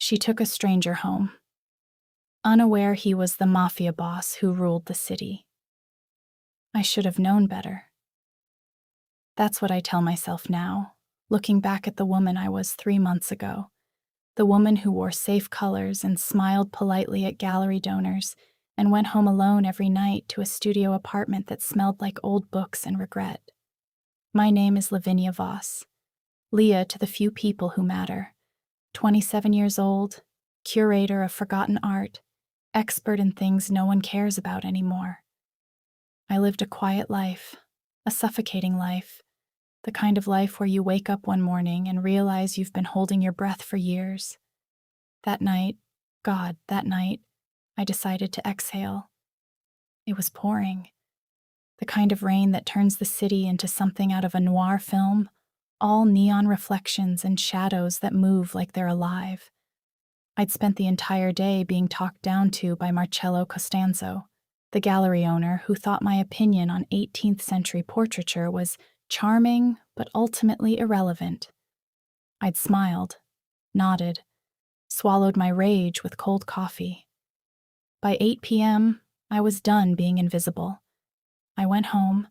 She took a stranger home, unaware he was the Mafia boss who ruled the city. I should have known better. That's what I tell myself now, looking back at the woman I was 3 months ago, the woman who wore safe colors and smiled politely at gallery donors and went home alone every night to a studio apartment that smelled like old books and regret. My name is Lavinia Voss, Leah to the few people who matter, 27 years old, curator of forgotten art, expert in things no one cares about anymore. I lived a quiet life, a suffocating life, the kind of life where you wake up one morning and realize you've been holding your breath for years. That night, I decided to exhale. It was pouring. The kind of rain that turns the city into something out of a noir film, all neon reflections and shadows that move like they're alive. I'd spent the entire day being talked down to by Marcello Costanzo, the gallery owner who thought my opinion on 18th century portraiture was charming but ultimately irrelevant. I'd smiled, nodded, swallowed my rage with cold coffee. By 8 p.m., I was done being invisible. I went home,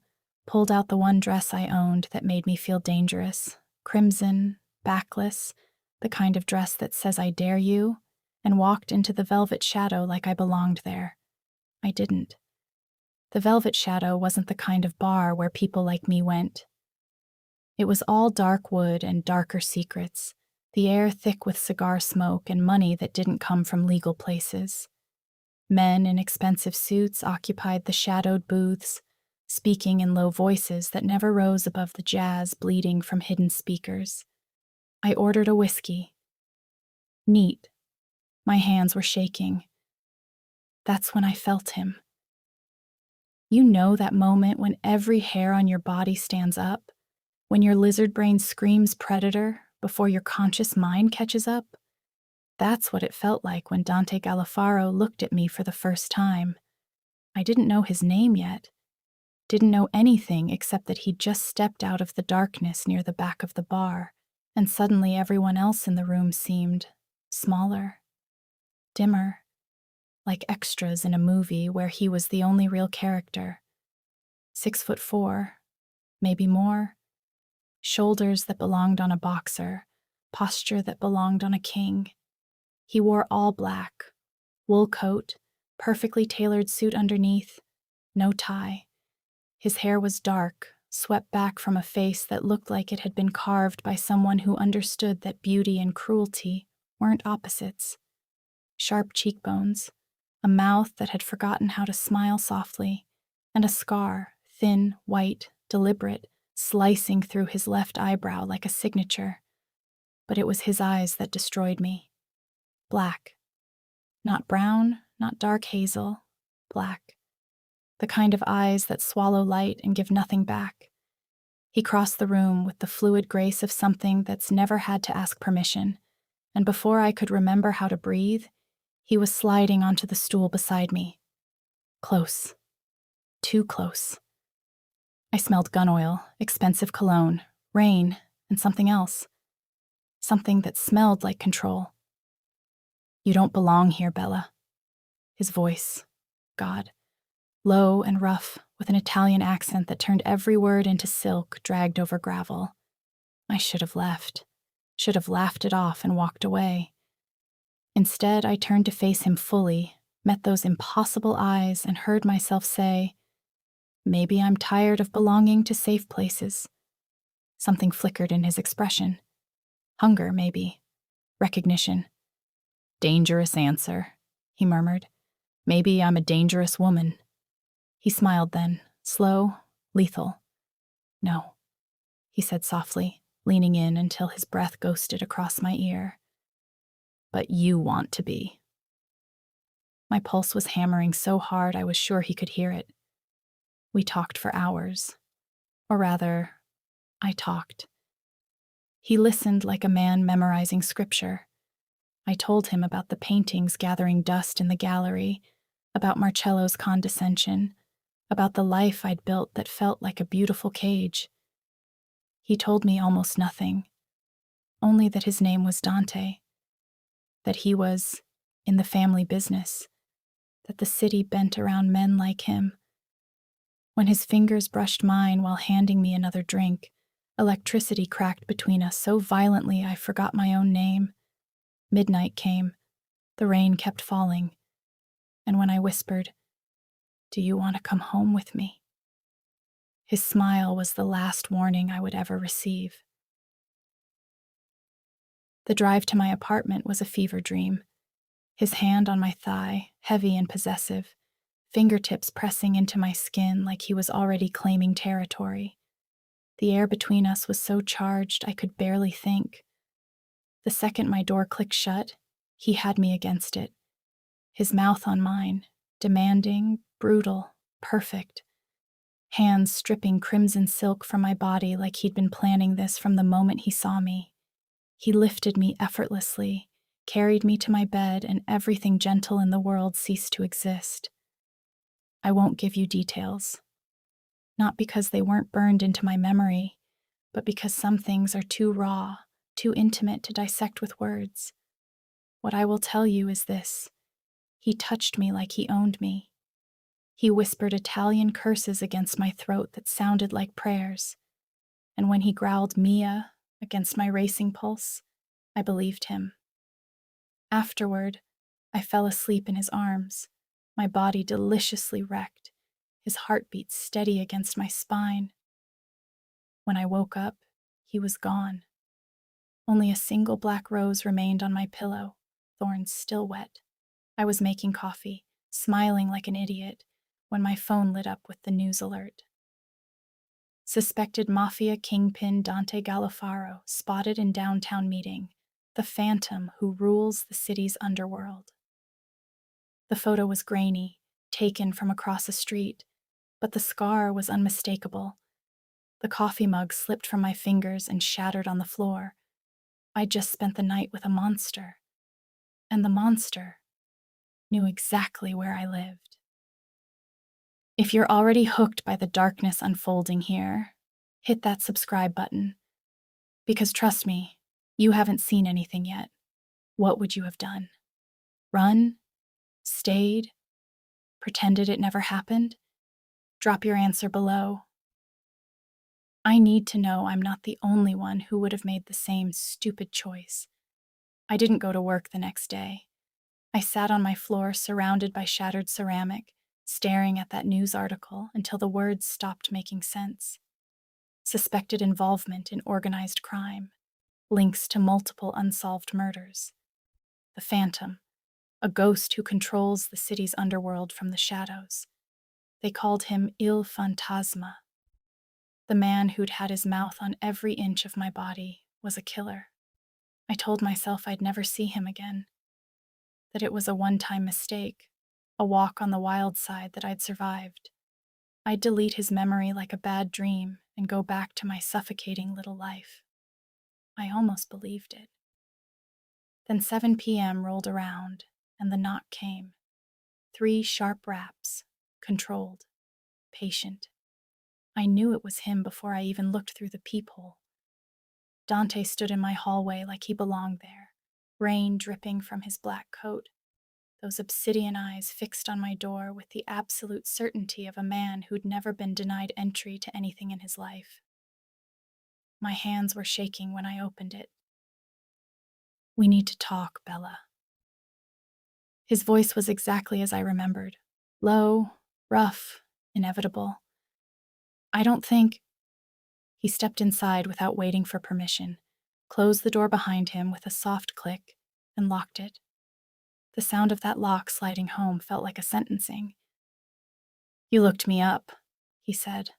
pulled out the one dress I owned that made me feel dangerous, crimson, backless, the kind of dress that says I dare you, and walked into the velvet shadow like I belonged there. I didn't. The velvet shadow wasn't the kind of bar where people like me went. It was all dark wood and darker secrets, the air thick with cigar smoke and money that didn't come from legal places. Men in expensive suits occupied the shadowed booths, speaking in low voices that never rose above the jazz bleeding from hidden speakers. I ordered a whiskey. Neat. My hands were shaking. That's when I felt him. You know that moment when every hair on your body stands up, when your lizard brain screams predator before your conscious mind catches up? That's what it felt like when Dante Galifaro looked at me for the first time. I didn't know his name yet. Didn't know anything except that he'd just stepped out of the darkness near the back of the bar, and suddenly everyone else in the room seemed smaller, dimmer, like extras in a movie where he was the only real character. 6'4", maybe more. Shoulders that belonged on a boxer, posture that belonged on a king. He wore all black, wool coat, perfectly tailored suit underneath, no tie. His hair was dark, swept back from a face that looked like it had been carved by someone who understood that beauty and cruelty weren't opposites. Sharp cheekbones, a mouth that had forgotten how to smile softly, and a scar, thin, white, deliberate, slicing through his left eyebrow like a signature. But it was his eyes that destroyed me. Black. Not brown, not dark hazel. Black. The kind of eyes that swallow light and give nothing back. He crossed the room with the fluid grace of something that's never had to ask permission, and before I could remember how to breathe, he was sliding onto the stool beside me. Close. Too close. I smelled gun oil, expensive cologne, rain, and something else. Something that smelled like control. You don't belong here, Bella. His voice, God, low and rough, with an Italian accent that turned every word into silk dragged over gravel. I should have left, should have laughed it off and walked away. Instead, I turned to face him fully, met those impossible eyes, and heard myself say, maybe I'm tired of belonging to safe places. Something flickered in his expression. Hunger, maybe. Recognition. Dangerous answer, he murmured. Maybe I'm a dangerous woman. He smiled then, slow, lethal. No, he said softly, leaning in until his breath ghosted across my ear. But you want to be. My pulse was hammering so hard I was sure he could hear it. We talked for hours. Or rather, I talked. He listened like a man memorizing scripture. I told him about the paintings gathering dust in the gallery, about Marcello's condescension, about the life I'd built that felt like a beautiful cage. He told me almost nothing, only that his name was Dante. that he was in the family business, that the city bent around men like him. When his fingers brushed mine while handing me another drink, electricity cracked between us so violently I forgot my own name. Midnight came. The rain kept falling. And when I whispered, "Do you want to come home with me?" his smile was the last warning I would ever receive. The drive to my apartment was a fever dream. His hand on my thigh, heavy and possessive, fingertips pressing into my skin like he was already claiming territory. The air between us was so charged I could barely think. The second my door clicked shut, he had me against it, his mouth on mine, demanding, brutal, perfect. Hands stripping crimson silk from my body like he'd been planning this from the moment he saw me. He lifted me effortlessly, carried me to my bed, and everything gentle in the world ceased to exist. I won't give you details. Not because they weren't burned into my memory, but because some things are too raw, too intimate to dissect with words. What I will tell you is this: he touched me like he owned me. He whispered Italian curses against my throat that sounded like prayers. And when he growled "Mia" against my racing pulse, I believed him. Afterward, I fell asleep in his arms, my body deliciously wrecked, his heartbeat steady against my spine. When I woke up, he was gone. Only a single black rose remained on my pillow, thorns still wet. I was making coffee, smiling like an idiot, when my phone lit up with the news alert. Suspected Mafia kingpin Dante Galafaro spotted in downtown meeting, the phantom who rules the city's underworld. The photo was grainy, taken from across a street, but the scar was unmistakable. The coffee mug slipped from my fingers and shattered on the floor. I'd just spent the night with a monster, and the monster knew exactly where I lived. If you're already hooked by the darkness unfolding here, hit that subscribe button. Because trust me, you haven't seen anything yet. What would you have done? Run? Stayed? Pretended it never happened? Drop your answer below. I need to know I'm not the only one who would have made the same stupid choice. I didn't go to work the next day. I sat on my floor surrounded by shattered ceramic, staring at that news article until the words stopped making sense. Suspected involvement in organized crime, links to multiple unsolved murders. The Phantom, a ghost who controls the city's underworld from the shadows. They called him Il Fantasma. The man who'd had his mouth on every inch of my body was a killer. I told myself I'd never see him again, that it was a one-time mistake, a walk on the wild side that I'd survived. I'd delete his memory like a bad dream and go back to my suffocating little life. I almost believed it. Then 7 p.m. rolled around, and the knock came. 3 sharp raps, controlled, patient. I knew it was him before I even looked through the peephole. Dante stood in my hallway like he belonged there, rain dripping from his black coat, those obsidian eyes fixed on my door with the absolute certainty of a man who'd never been denied entry to anything in his life. My hands were shaking when I opened it. "We need to talk, Bella." His voice was exactly as I remembered, low, rough, inevitable. "I don't think—" He stepped inside without waiting for permission, closed the door behind him with a soft click, and locked it. The sound of that lock sliding home felt like a sentencing. "You looked me up," he said.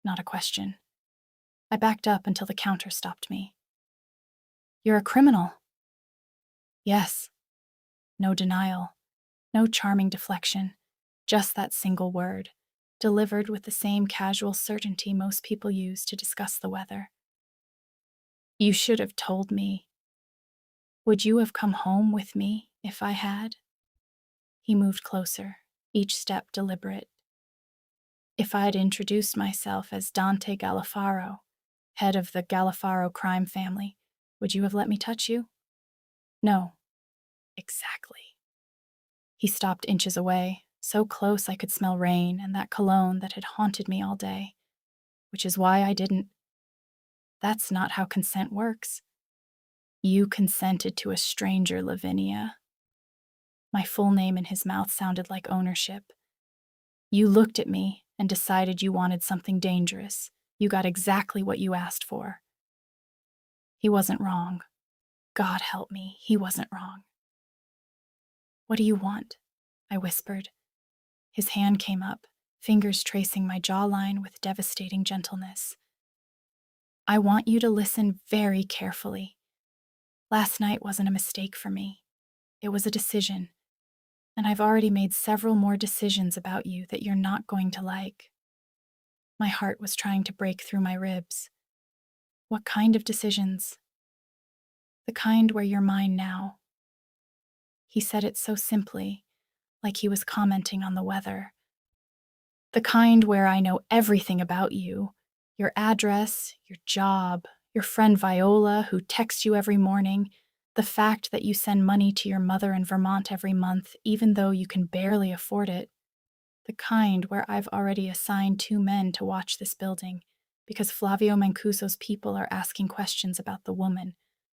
Not a question. I backed up until the counter stopped me. "You're a criminal." "Yes." No denial, no charming deflection, just that single word, delivered with the same casual certainty most people use to discuss the weather. "You should have told me. Would you have come home with me if I had?" He moved closer, each step deliberate. "If I'd introduced myself as Dante Galafaro, head of the Galafaro crime family, would you have let me touch you?" "No," Exactly. He stopped inches away, so close I could smell rain and that cologne that had haunted me all day, which is why I didn't. That's not how consent works. You consented to a stranger, Lavinia. My full name in his mouth sounded like ownership. You looked at me and decided you wanted something dangerous. You got exactly what you asked for. He wasn't wrong. God help me, he wasn't wrong. What do you want? I whispered. His hand came up, fingers tracing my jawline with devastating gentleness. I want you to listen very carefully. Last night wasn't a mistake for me. It was a decision. And I've already made several more decisions about you that you're not going to like. My heart was trying to break through my ribs. What kind of decisions? The kind where you're mine now. He said it so simply, like he was commenting on the weather. The kind where I know everything about you, your address, your job, your friend Viola who texts you every morning, the fact that you send money to your mother in Vermont every month even though you can barely afford it. The kind where I've already assigned 2 men to watch this building because Flavio Mancuso's people are asking questions about the woman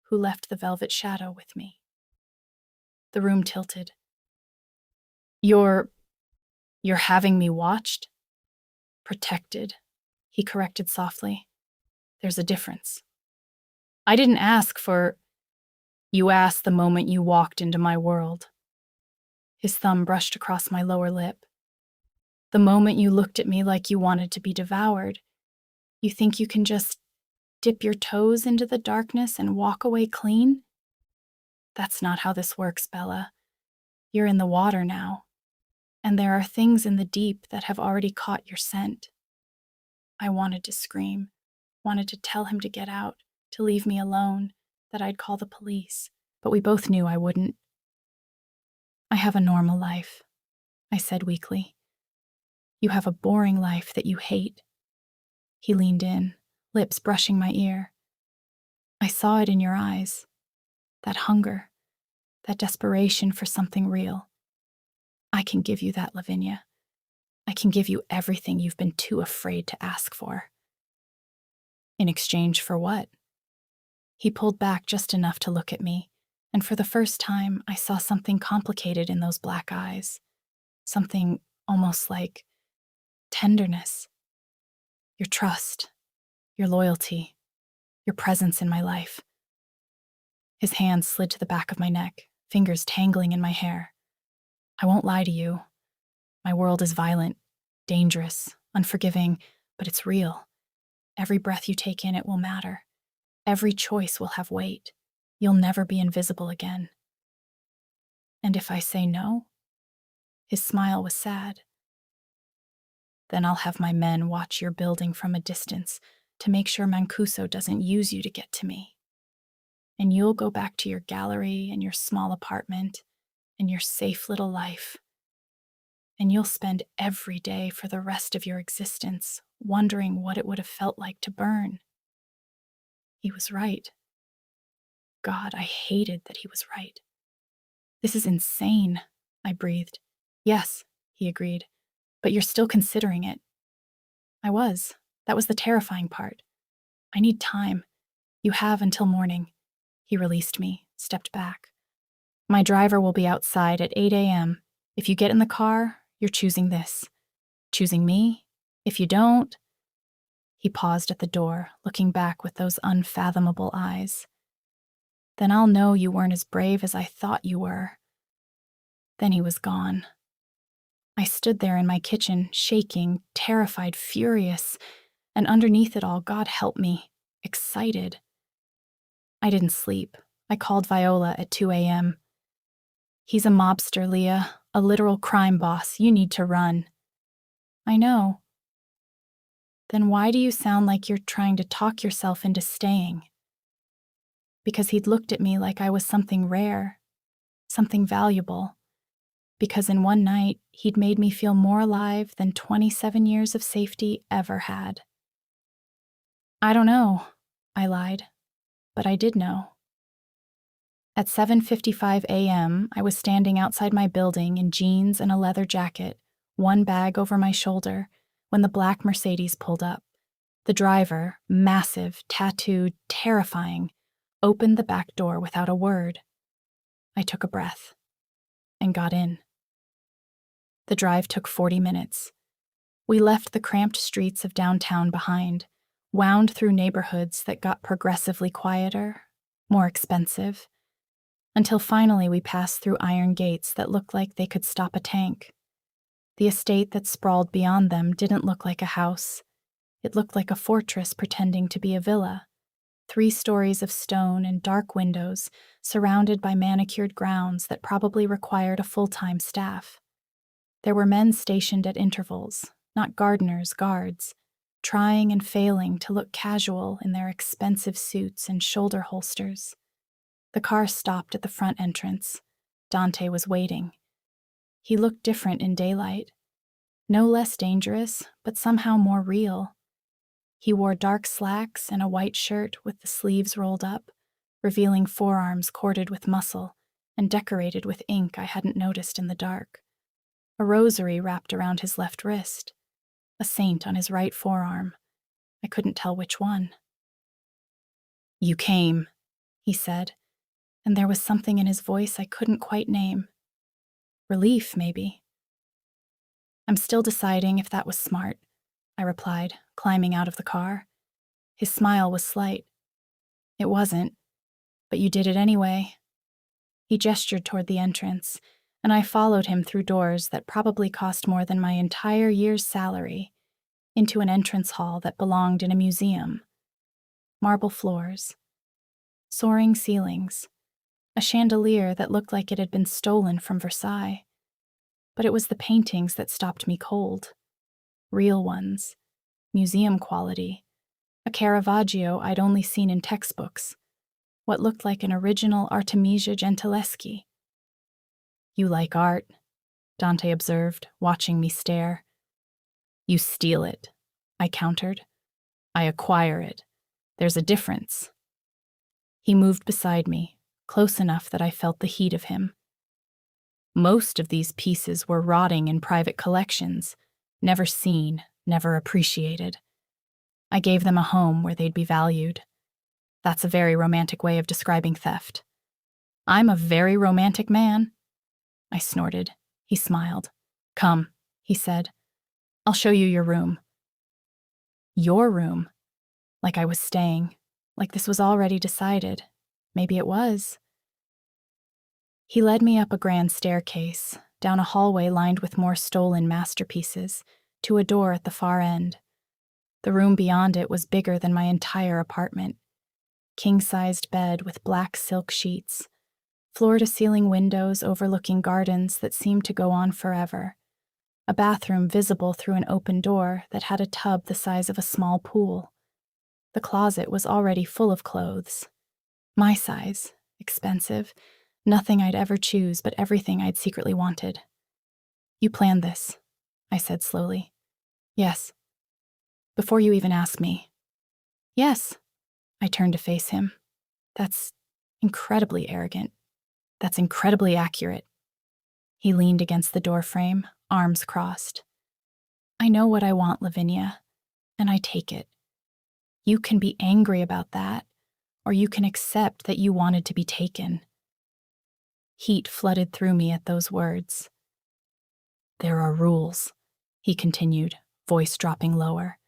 who left the velvet shadow with me. The room tilted. You're having me watched? Protected, he corrected softly. There's a difference. I didn't ask for... You asked the moment you walked into my world. His thumb brushed across my lower lip. The moment you looked at me like you wanted to be devoured. You think you can just dip your toes into the darkness and walk away clean? That's not how this works, Bella. You're in the water now, and there are things in the deep that have already caught your scent. I wanted to scream, wanted to tell him to get out, to leave me alone, that I'd call the police, but we both knew I wouldn't. I have a normal life, I said weakly. You have a boring life that you hate. He leaned in, lips brushing my ear. I saw it in your eyes, that hunger, that desperation for something real. I can give you that, Lavinia. I can give you everything you've been too afraid to ask for. In exchange for what? He pulled back just enough to look at me, and for the first time, I saw something complicated in those black eyes. Something almost like tenderness. Your trust, your loyalty, your presence in my life. His hand slid to the back of my neck, fingers tangling in my hair. I won't lie to you. My world is violent, dangerous, unforgiving, but it's real. Every breath you take in, it will matter. Every choice will have weight. You'll never be invisible again. And if I say no? His smile was sad. Then I'll have my men watch your building from a distance to make sure Mancuso doesn't use you to get to me. And you'll go back to your gallery and your small apartment and your safe little life. And you'll spend every day for the rest of your existence wondering what it would have felt like to burn. He was right. God, I hated that he was right. This is insane, I breathed. Yes, he agreed, but you're still considering it. I was. That was the terrifying part. I need time. You have until morning. He released me, stepped back. My driver will be outside at 8 a.m. If you get in the car, you're choosing this. Choosing me? If you don't... He paused at the door, looking back with those unfathomable eyes. Then I'll know you weren't as brave as I thought you were. Then he was gone. I stood there in my kitchen, shaking, terrified, furious, and underneath it all, God help me, excited. I didn't sleep. I called Viola at 2 a.m. He's a mobster, Leah, a literal crime boss. You need to run. I know. Then why do you sound like you're trying to talk yourself into staying? Because he'd looked at me like I was something rare, something valuable. Because in one night, he'd made me feel more alive than 27 years of safety ever had. I don't know, I lied, but I did know. At 7:55 a.m., I was standing outside my building in jeans and a leather jacket, one bag over my shoulder, when the black Mercedes pulled up. The driver, massive, tattooed, terrifying, opened the back door without a word. I took a breath and got in. The drive took 40 minutes. We left the cramped streets of downtown behind, wound through neighborhoods that got progressively quieter, more expensive, until finally we passed through iron gates that looked like they could stop a tank. The estate that sprawled beyond them didn't look like a house. It looked like a fortress pretending to be a villa. 3 stories of stone and dark windows, surrounded by manicured grounds that probably required a full-time staff. There were men stationed at intervals, not gardeners, guards, trying and failing to look casual in their expensive suits and shoulder holsters. The car stopped at the front entrance. Dante was waiting. He looked different in daylight. No less dangerous, but somehow more real. He wore dark slacks and a white shirt with the sleeves rolled up, revealing forearms corded with muscle and decorated with ink I hadn't noticed in the dark. A rosary wrapped around his left wrist, a saint on his right forearm. I couldn't tell which one. "You came," he said, and there was something in his voice I couldn't quite name. Relief, maybe. "I'm still deciding if that was smart," I replied, climbing out of the car. His smile was slight. "It wasn't, but you did it anyway." He gestured toward the entrance, and I followed him through doors that probably cost more than my entire year's salary, into an entrance hall that belonged in a museum. Marble floors, soaring ceilings, a chandelier that looked like it had been stolen from Versailles. But it was the paintings that stopped me cold. Real ones, museum quality, a Caravaggio I'd only seen in textbooks, what looked like an original Artemisia Gentileschi. "You like art," Dante observed, watching me stare. "You steal it," I countered. "I acquire it. There's a difference." He moved beside me, close enough that I felt the heat of him. "Most of these pieces were rotting in private collections, never seen, never appreciated. I gave them a home where they'd be valued. That's a very romantic way of describing theft." "I'm a very romantic man." I snorted. He smiled. "Come," he said. "I'll show you your room." Your room. Like I was staying. Like this was already decided. Maybe it was. He led me up a grand staircase, down a hallway lined with more stolen masterpieces, to a door at the far end. The room beyond it was bigger than my entire apartment. King-sized bed with black silk sheets, floor-to-ceiling windows overlooking gardens that seemed to go on forever, a bathroom visible through an open door that had a tub the size of a small pool. The closet was already full of clothes. My size, expensive, nothing I'd ever choose but everything I'd secretly wanted. "You planned this," I said slowly. "Yes." "Before you even asked me." "Yes." I turned to face him. "That's incredibly arrogant. That's incredibly accurate." He leaned against the doorframe, arms crossed. "I know what I want, Lavinia, and I take it. You can be angry about that, or you can accept that you wanted to be taken." Heat flooded through me at those words. "There are rules," he continued, voice dropping lower.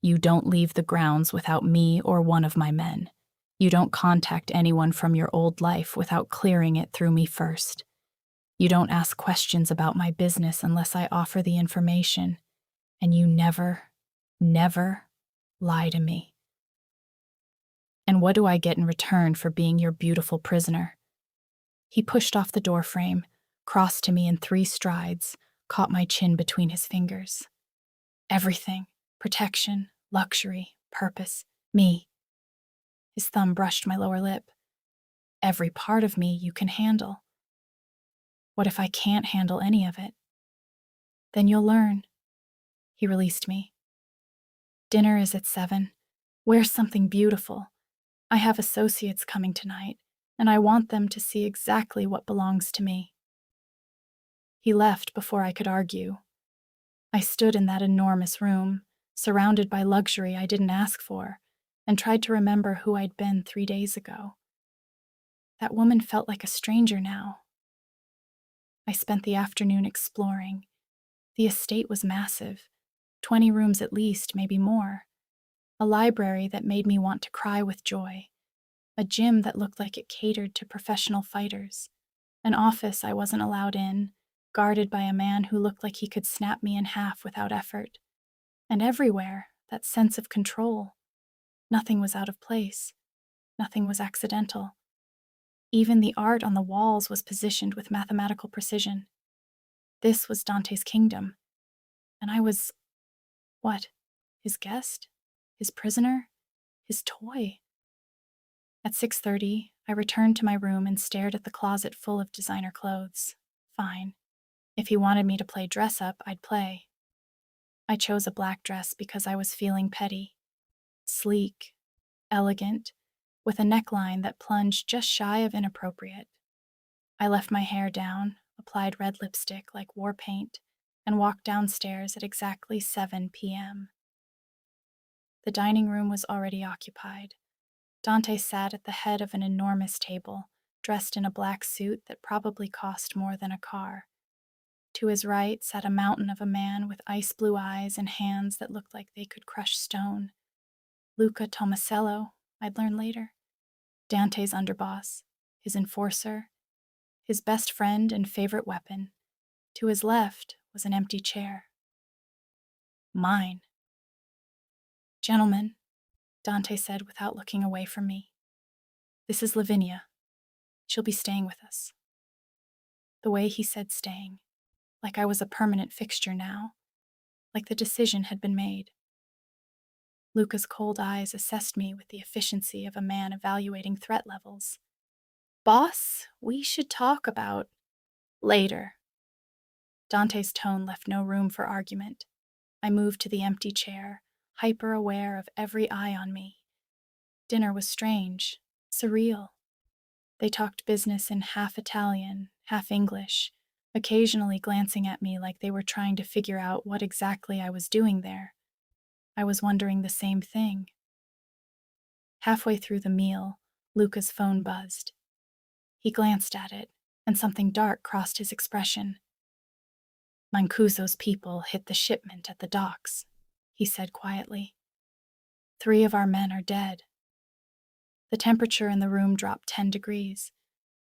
"You don't leave the grounds without me or one of my men. You don't contact anyone from your old life without clearing it through me first. You don't ask questions about my business unless I offer the information. And you never, never lie to me. And what do I get in return for being your beautiful prisoner?" He pushed off the doorframe, crossed to me in 3 strides, caught my chin between his fingers. "Everything. Protection, luxury, purpose, me." His thumb brushed my lower lip. "Every part of me you can handle." "What if I can't handle any of it?" "Then you'll learn." He released me. "Dinner is at 7. Wear something beautiful. I have associates coming tonight. and I want them to see exactly what belongs to me." He left before I could argue. I stood in that enormous room, surrounded by luxury I didn't ask for, and tried to remember who I'd been 3 days ago. That woman felt like a stranger now. I spent the afternoon exploring. The estate was massive, 20 rooms at least, maybe more. A library that made me want to cry with joy. A gym that looked like it catered to professional fighters. An office I wasn't allowed in, guarded by a man who looked like he could snap me in half without effort. And everywhere, that sense of control. Nothing was out of place. Nothing was accidental. Even the art on the walls was positioned with mathematical precision. This was Dante's kingdom. And I was, what, his guest? His prisoner? His toy? At 6:30, I returned to my room and stared at the closet full of designer clothes. Fine. If he wanted me to play dress-up, I'd play. I chose a black dress because I was feeling petty. Sleek, elegant, with a neckline that plunged just shy of inappropriate. I left my hair down, applied red lipstick like war paint, and walked downstairs at exactly 7 p.m. The dining room was already occupied. Dante sat at the head of an enormous table, dressed in a black suit that probably cost more than a car. To his right sat a mountain of a man with ice-blue eyes and hands that looked like they could crush stone. Luca Tomasello, I'd learn later. Dante's underboss, his enforcer, his best friend and favorite weapon. To his left was an empty chair. Mine. "Gentlemen," Dante said without looking away from me. "This is Lavinia. She'll be staying with us." The way he said staying, like I was a permanent fixture now, like the decision had been made. Luca's cold eyes assessed me with the efficiency of a man evaluating threat levels. "Boss, we should talk about later." Dante's tone left no room for argument. I moved to the empty chair, hyper-aware of every eye on me. Dinner was strange, surreal. They talked business in half Italian, half English, occasionally glancing at me like they were trying to figure out what exactly I was doing there. I was wondering the same thing. Halfway through the meal, Luca's phone buzzed. He glanced at it, and something dark crossed his expression. "Mancuso's people hit the shipment at the docks," he said quietly. "3 of our men are dead." The temperature in the room dropped 10 degrees.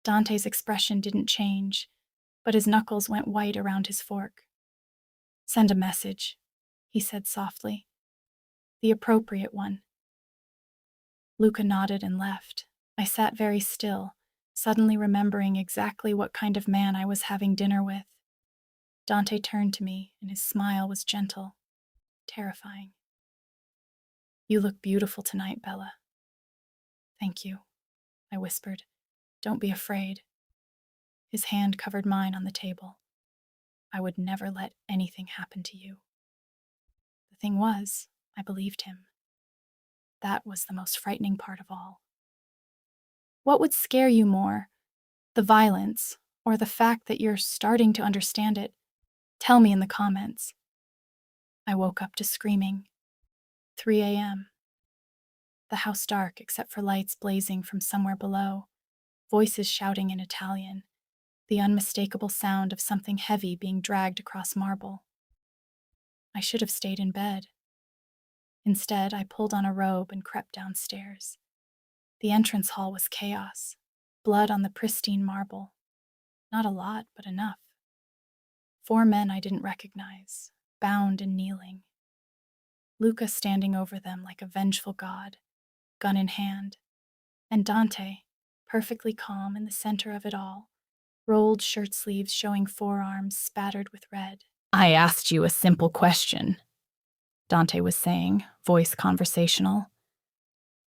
Dante's expression didn't change, but his knuckles went white around his fork. "Send a message," he said softly. "The appropriate one." Luca nodded and left. I sat very still, suddenly remembering exactly what kind of man I was having dinner with. Dante turned to me, and his smile was gentle, terrifying. "You look beautiful tonight, Bella." "Thank you," I whispered. "Don't be afraid." His hand covered mine on the table. "I would never let anything happen to you." The thing was, I believed him. That was the most frightening part of all. What would scare you more, the violence or the fact that you're starting to understand it? Tell me in the comments. I woke up to screaming. 3 a.m. The house dark except for lights blazing from somewhere below, voices shouting in Italian, the unmistakable sound of something heavy being dragged across marble. I should have stayed in bed. Instead, I pulled on a robe and crept downstairs. The entrance hall was chaos, blood on the pristine marble. Not a lot, but enough. 4 men I didn't recognize, bound and kneeling. Luca standing over them like a vengeful god, gun in hand, and Dante, perfectly calm in the center of it all, rolled shirt sleeves showing forearms spattered with red. "I asked you a simple question," Dante was saying, voice conversational.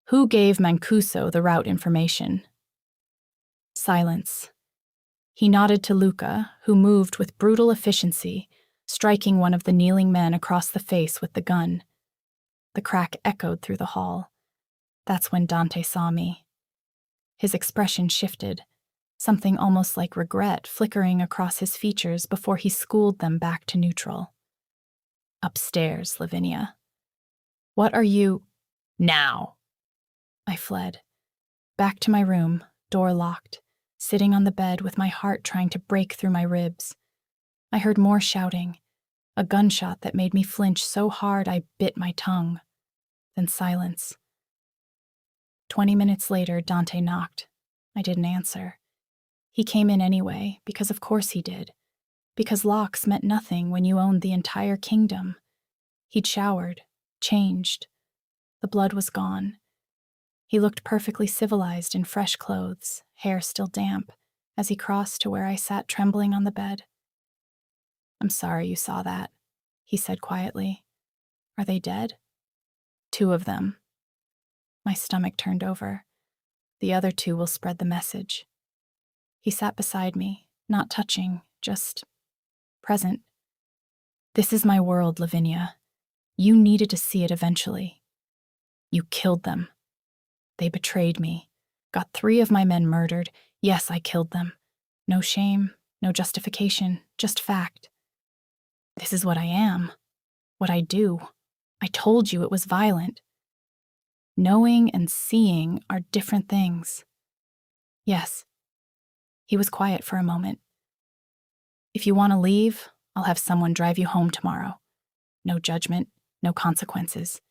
"Who gave Mancuso the route information?" Silence. He nodded to Luca, who moved with brutal efficiency, striking one of the kneeling men across the face with the gun. The crack echoed through the hall. That's when Dante saw me. His expression shifted, something almost like regret flickering across his features before he schooled them back to neutral. Upstairs, Lavinia. What are you— Now! I fled. Back to my room, door locked, sitting on the bed with my heart trying to break through my ribs. I heard more shouting, a gunshot that made me flinch so hard I bit my tongue. Then silence. 20 minutes later, Dante knocked. I didn't answer. He came in anyway, because of course he did. Because locks meant nothing when you owned the entire kingdom. He'd showered, changed. The blood was gone. He looked perfectly civilized in fresh clothes, hair still damp, as he crossed to where I sat trembling on the bed. "I'm sorry you saw that," he said quietly. "Are they dead?" "2 of them." My stomach turned over. "The other 2 will spread the message." He sat beside me, not touching, just present. "This is my world, Lavinia. You needed to see it eventually. You killed them. They betrayed me. Got 3 of my men murdered. Yes, I killed them. No shame, no justification, just fact. This is what I am. What I do. I told you it was violent. Knowing and seeing are different things." "Yes." He was quiet for a moment. "If you want to leave, I'll have someone drive you home tomorrow. No judgment, no consequences.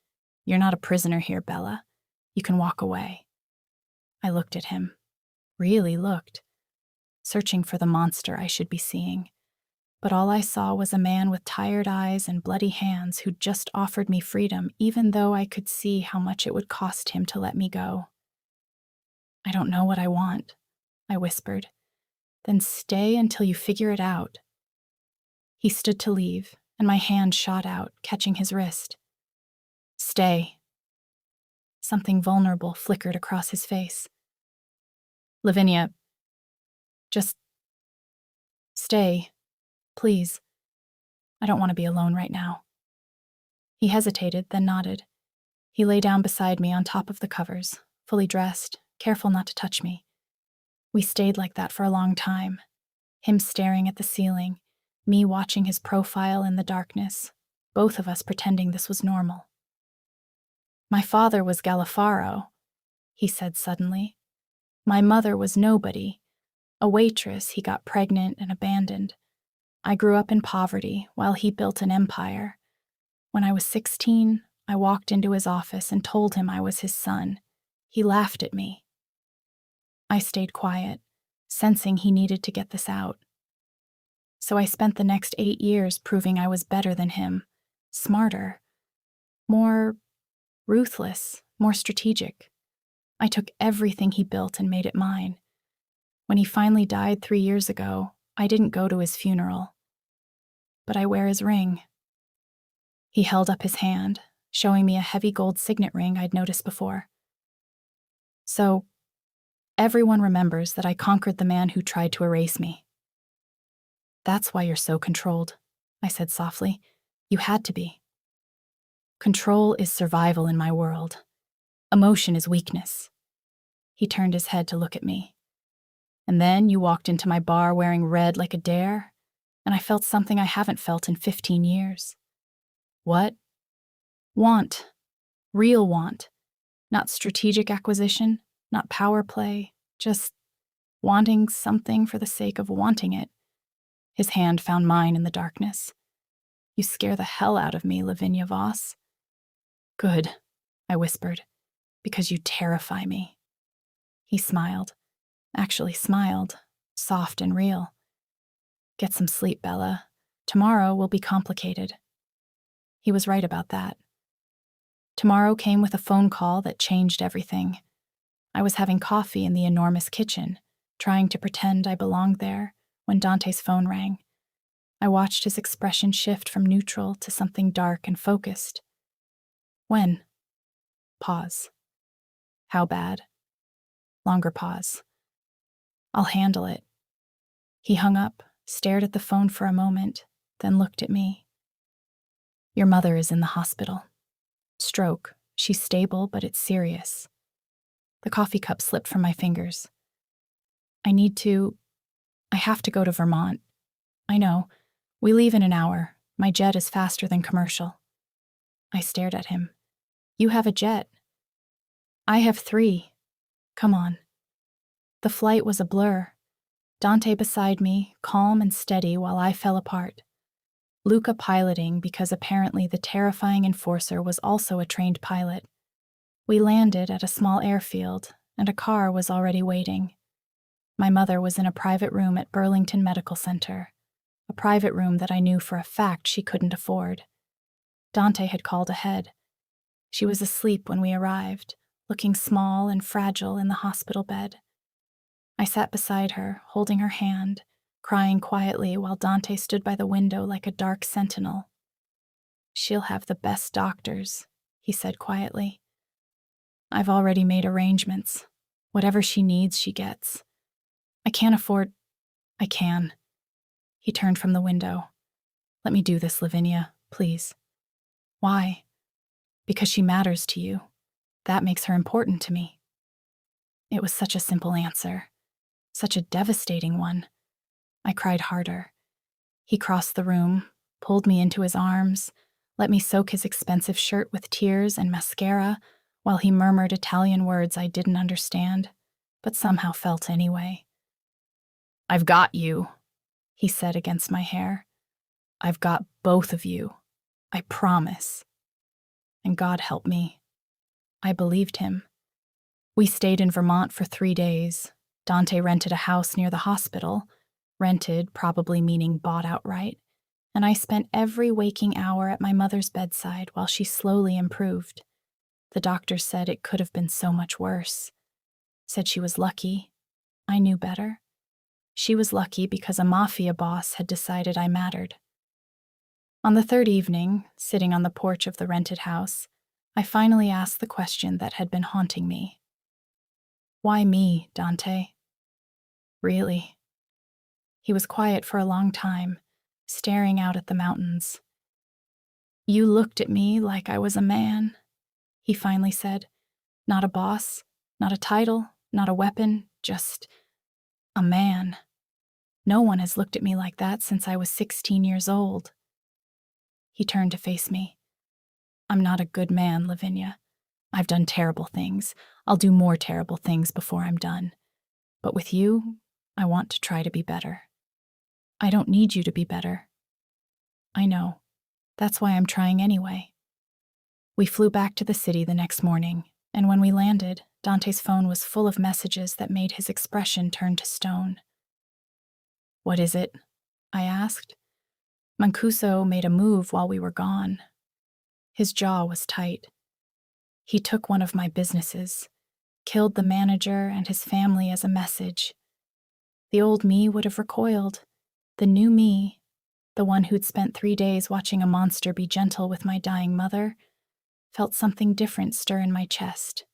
You're not a prisoner here, Bella. You can walk away." I looked at him. Really looked. Searching for the monster I should be seeing. But all I saw was a man with tired eyes and bloody hands who'd just offered me freedom, even though I could see how much it would cost him to let me go. "I don't know what I want," I whispered. "Then stay until you figure it out." He stood to leave, and my hand shot out, catching his wrist. "Stay." Something vulnerable flickered across his face. "Lavinia, just stay, please. I don't want to be alone right now." He hesitated, then nodded. He lay down beside me on top of the covers, fully dressed, careful not to touch me. We stayed like that for a long time, him staring at the ceiling, me watching his profile in the darkness, both of us pretending this was normal. "My father was Galifaro," he said suddenly. "My mother was nobody. A waitress, he got pregnant and abandoned. I grew up in poverty while he built an empire. When I was 16, I walked into his office and told him I was his son. He laughed at me." I stayed quiet, sensing he needed to get this out. So I spent the next 8 years proving I was better than him, smarter, more ruthless, more strategic. I took everything he built and made it mine. When he finally died 3 years ago, I didn't go to his funeral. But I wear his ring. He held up his hand, showing me a heavy gold signet ring I'd noticed before. "So, everyone remembers that I conquered the man who tried to erase me." "That's why you're so controlled," I said softly. "You had to be. Control is survival in my world. Emotion is weakness." He turned his head to look at me. "And then you walked into my bar wearing red like a dare, and I felt something I haven't felt in 15 years. What? Want. Real want. Not strategic acquisition, not power play, just wanting something for the sake of wanting it." His hand found mine in the darkness. "You scare the hell out of me, Lavinia Voss." "Good," I whispered, "because you terrify me." He smiled. Actually smiled, soft and real. "Get some sleep, Bella. Tomorrow will be complicated." He was right about that. Tomorrow came with a phone call that changed everything. I was having coffee in the enormous kitchen, trying to pretend I belonged there, when Dante's phone rang. I watched his expression shift from neutral to something dark and focused. "When?" Pause. "How bad?" Longer pause. "I'll handle it." He hung up, stared at the phone for a moment, then looked at me. "Your mother is in the hospital. Stroke. She's stable, but it's serious." The coffee cup slipped from my fingers. I have to go to Vermont. I know. We leave in an hour. My jet is faster than commercial. I stared at him. You have a jet. I have 3. Come on. The flight was a blur. Dante beside me, calm and steady while I fell apart. Luca piloting because apparently the terrifying enforcer was also a trained pilot. We landed at a small airfield, and a car was already waiting. My mother was in a private room at Burlington Medical Center, a private room that I knew for a fact she couldn't afford. Dante had called ahead. She was asleep when we arrived, looking small and fragile in the hospital bed. I sat beside her, holding her hand, crying quietly while Dante stood by the window like a dark sentinel. She'll have the best doctors, he said quietly. I've already made arrangements. Whatever she needs, she gets. I can. He turned from the window. Let me do this, Lavinia, please. Why? Because she matters to you. That makes her important to me. It was such a simple answer. Such a devastating one. I cried harder. He crossed the room, pulled me into his arms, let me soak his expensive shirt with tears and mascara while he murmured Italian words I didn't understand, but somehow felt anyway. I've got you, he said against my hair. I've got both of you. I promise. And God help me. I believed him. We stayed in Vermont for 3 days. Dante rented a house near the hospital, rented probably meaning bought outright, and I spent every waking hour at my mother's bedside while she slowly improved. The doctors said it could have been so much worse. Said she was lucky. I knew better. She was lucky because a Mafia boss had decided I mattered. On the 3rd evening, sitting on the porch of the rented house, I finally asked the question that had been haunting me. Why me, Dante? Really? He was quiet for a long time, staring out at the mountains. You looked at me like I was a man, he finally said. Not a boss, not a title, not a weapon, just a man. No one has looked at me like that since I was 16 years old. He turned to face me. I'm not a good man, Lavinia. I've done terrible things. I'll do more terrible things before I'm done. But with you, I want to try to be better. I don't need you to be better. I know. That's why I'm trying anyway. We flew back to the city the next morning, and when we landed, Dante's phone was full of messages that made his expression turn to stone. What is it? I asked. Mancuso made a move while we were gone. His jaw was tight. He took one of my businesses, killed the manager and his family as a message. The old me would have recoiled. The new me, the one who'd spent 3 days watching a monster be gentle with my dying mother, felt something different stir in my chest.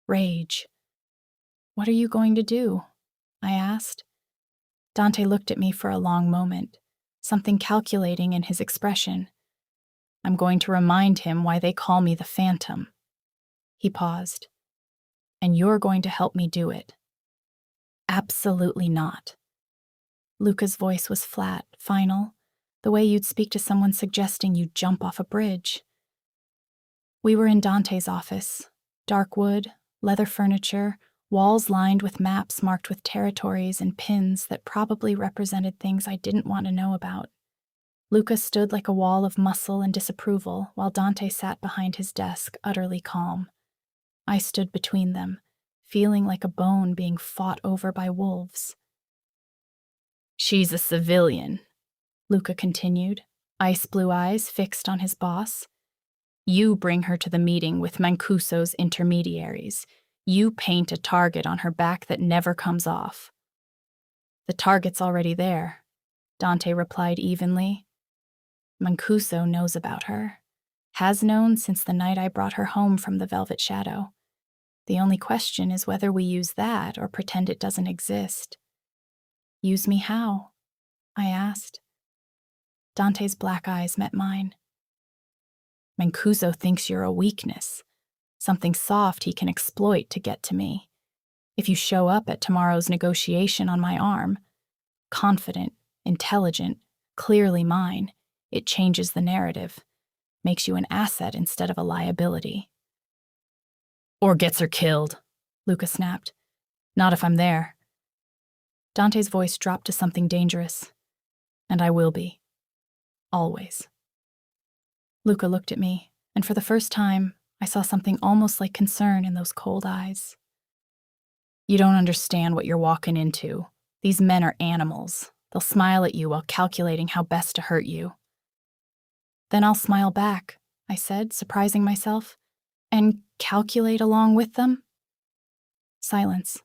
Rage. What are you going to do? I asked. Dante looked at me for a long moment, something calculating in his expression. I'm going to remind him why they call me the Phantom. He paused. And you're going to help me do it. Absolutely not. Luca's voice was flat, final, the way you'd speak to someone suggesting you jump off a bridge. We were in Dante's office. Dark wood, leather furniture, walls lined with maps marked with territories and pins that probably represented things I didn't want to know about. Luca stood like a wall of muscle and disapproval, while Dante sat behind his desk, utterly calm. I stood between them, feeling like a bone being fought over by wolves. She's a civilian, Luca continued, ice blue eyes fixed on his boss. You bring her to the meeting with Mancuso's intermediaries. You paint a target on her back that never comes off. The target's already there, Dante replied evenly. Mancuso knows about her. Has known since the night I brought her home from the Velvet Shadow. The only question is whether we use that or pretend it doesn't exist. Use me how? I asked. Dante's black eyes met mine. Mancuso thinks you're a weakness. something soft he can exploit to get to me. If you show up at tomorrow's negotiation on my arm, confident, intelligent, clearly mine, it changes the narrative, makes you an asset instead of a liability. Or gets her killed, Luca snapped. Not if I'm there. Dante's voice dropped to something dangerous. And I will be. Always. Luca looked at me, and for the first time, I saw something almost like concern in those cold eyes. You don't understand what you're walking into. These men are animals. They'll smile at you while calculating how best to hurt you. Then I'll smile back, I said, surprising myself, and calculate along with them. Silence.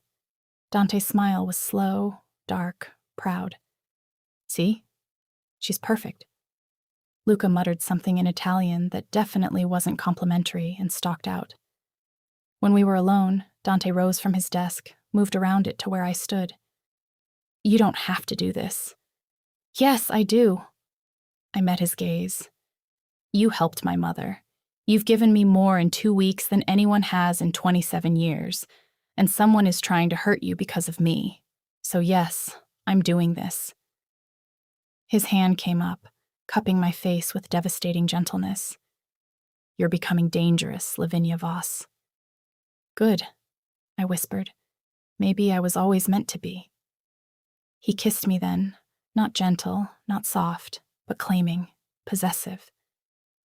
Dante's smile was slow, dark, proud. See? She's perfect. Luca muttered something in Italian that definitely wasn't complimentary and stalked out. When we were alone, Dante rose from his desk, moved around it to where I stood. You don't have to do this. Yes, I do. I met his gaze. You helped my mother. You've given me more in 2 weeks than anyone has in 27 years, and someone is trying to hurt you because of me. So yes, I'm doing this. His hand came up, cupping my face with devastating gentleness. You're becoming dangerous, Lavinia Voss. Good, I whispered. Maybe I was always meant to be. He kissed me then, not gentle, not soft, but claiming, possessive.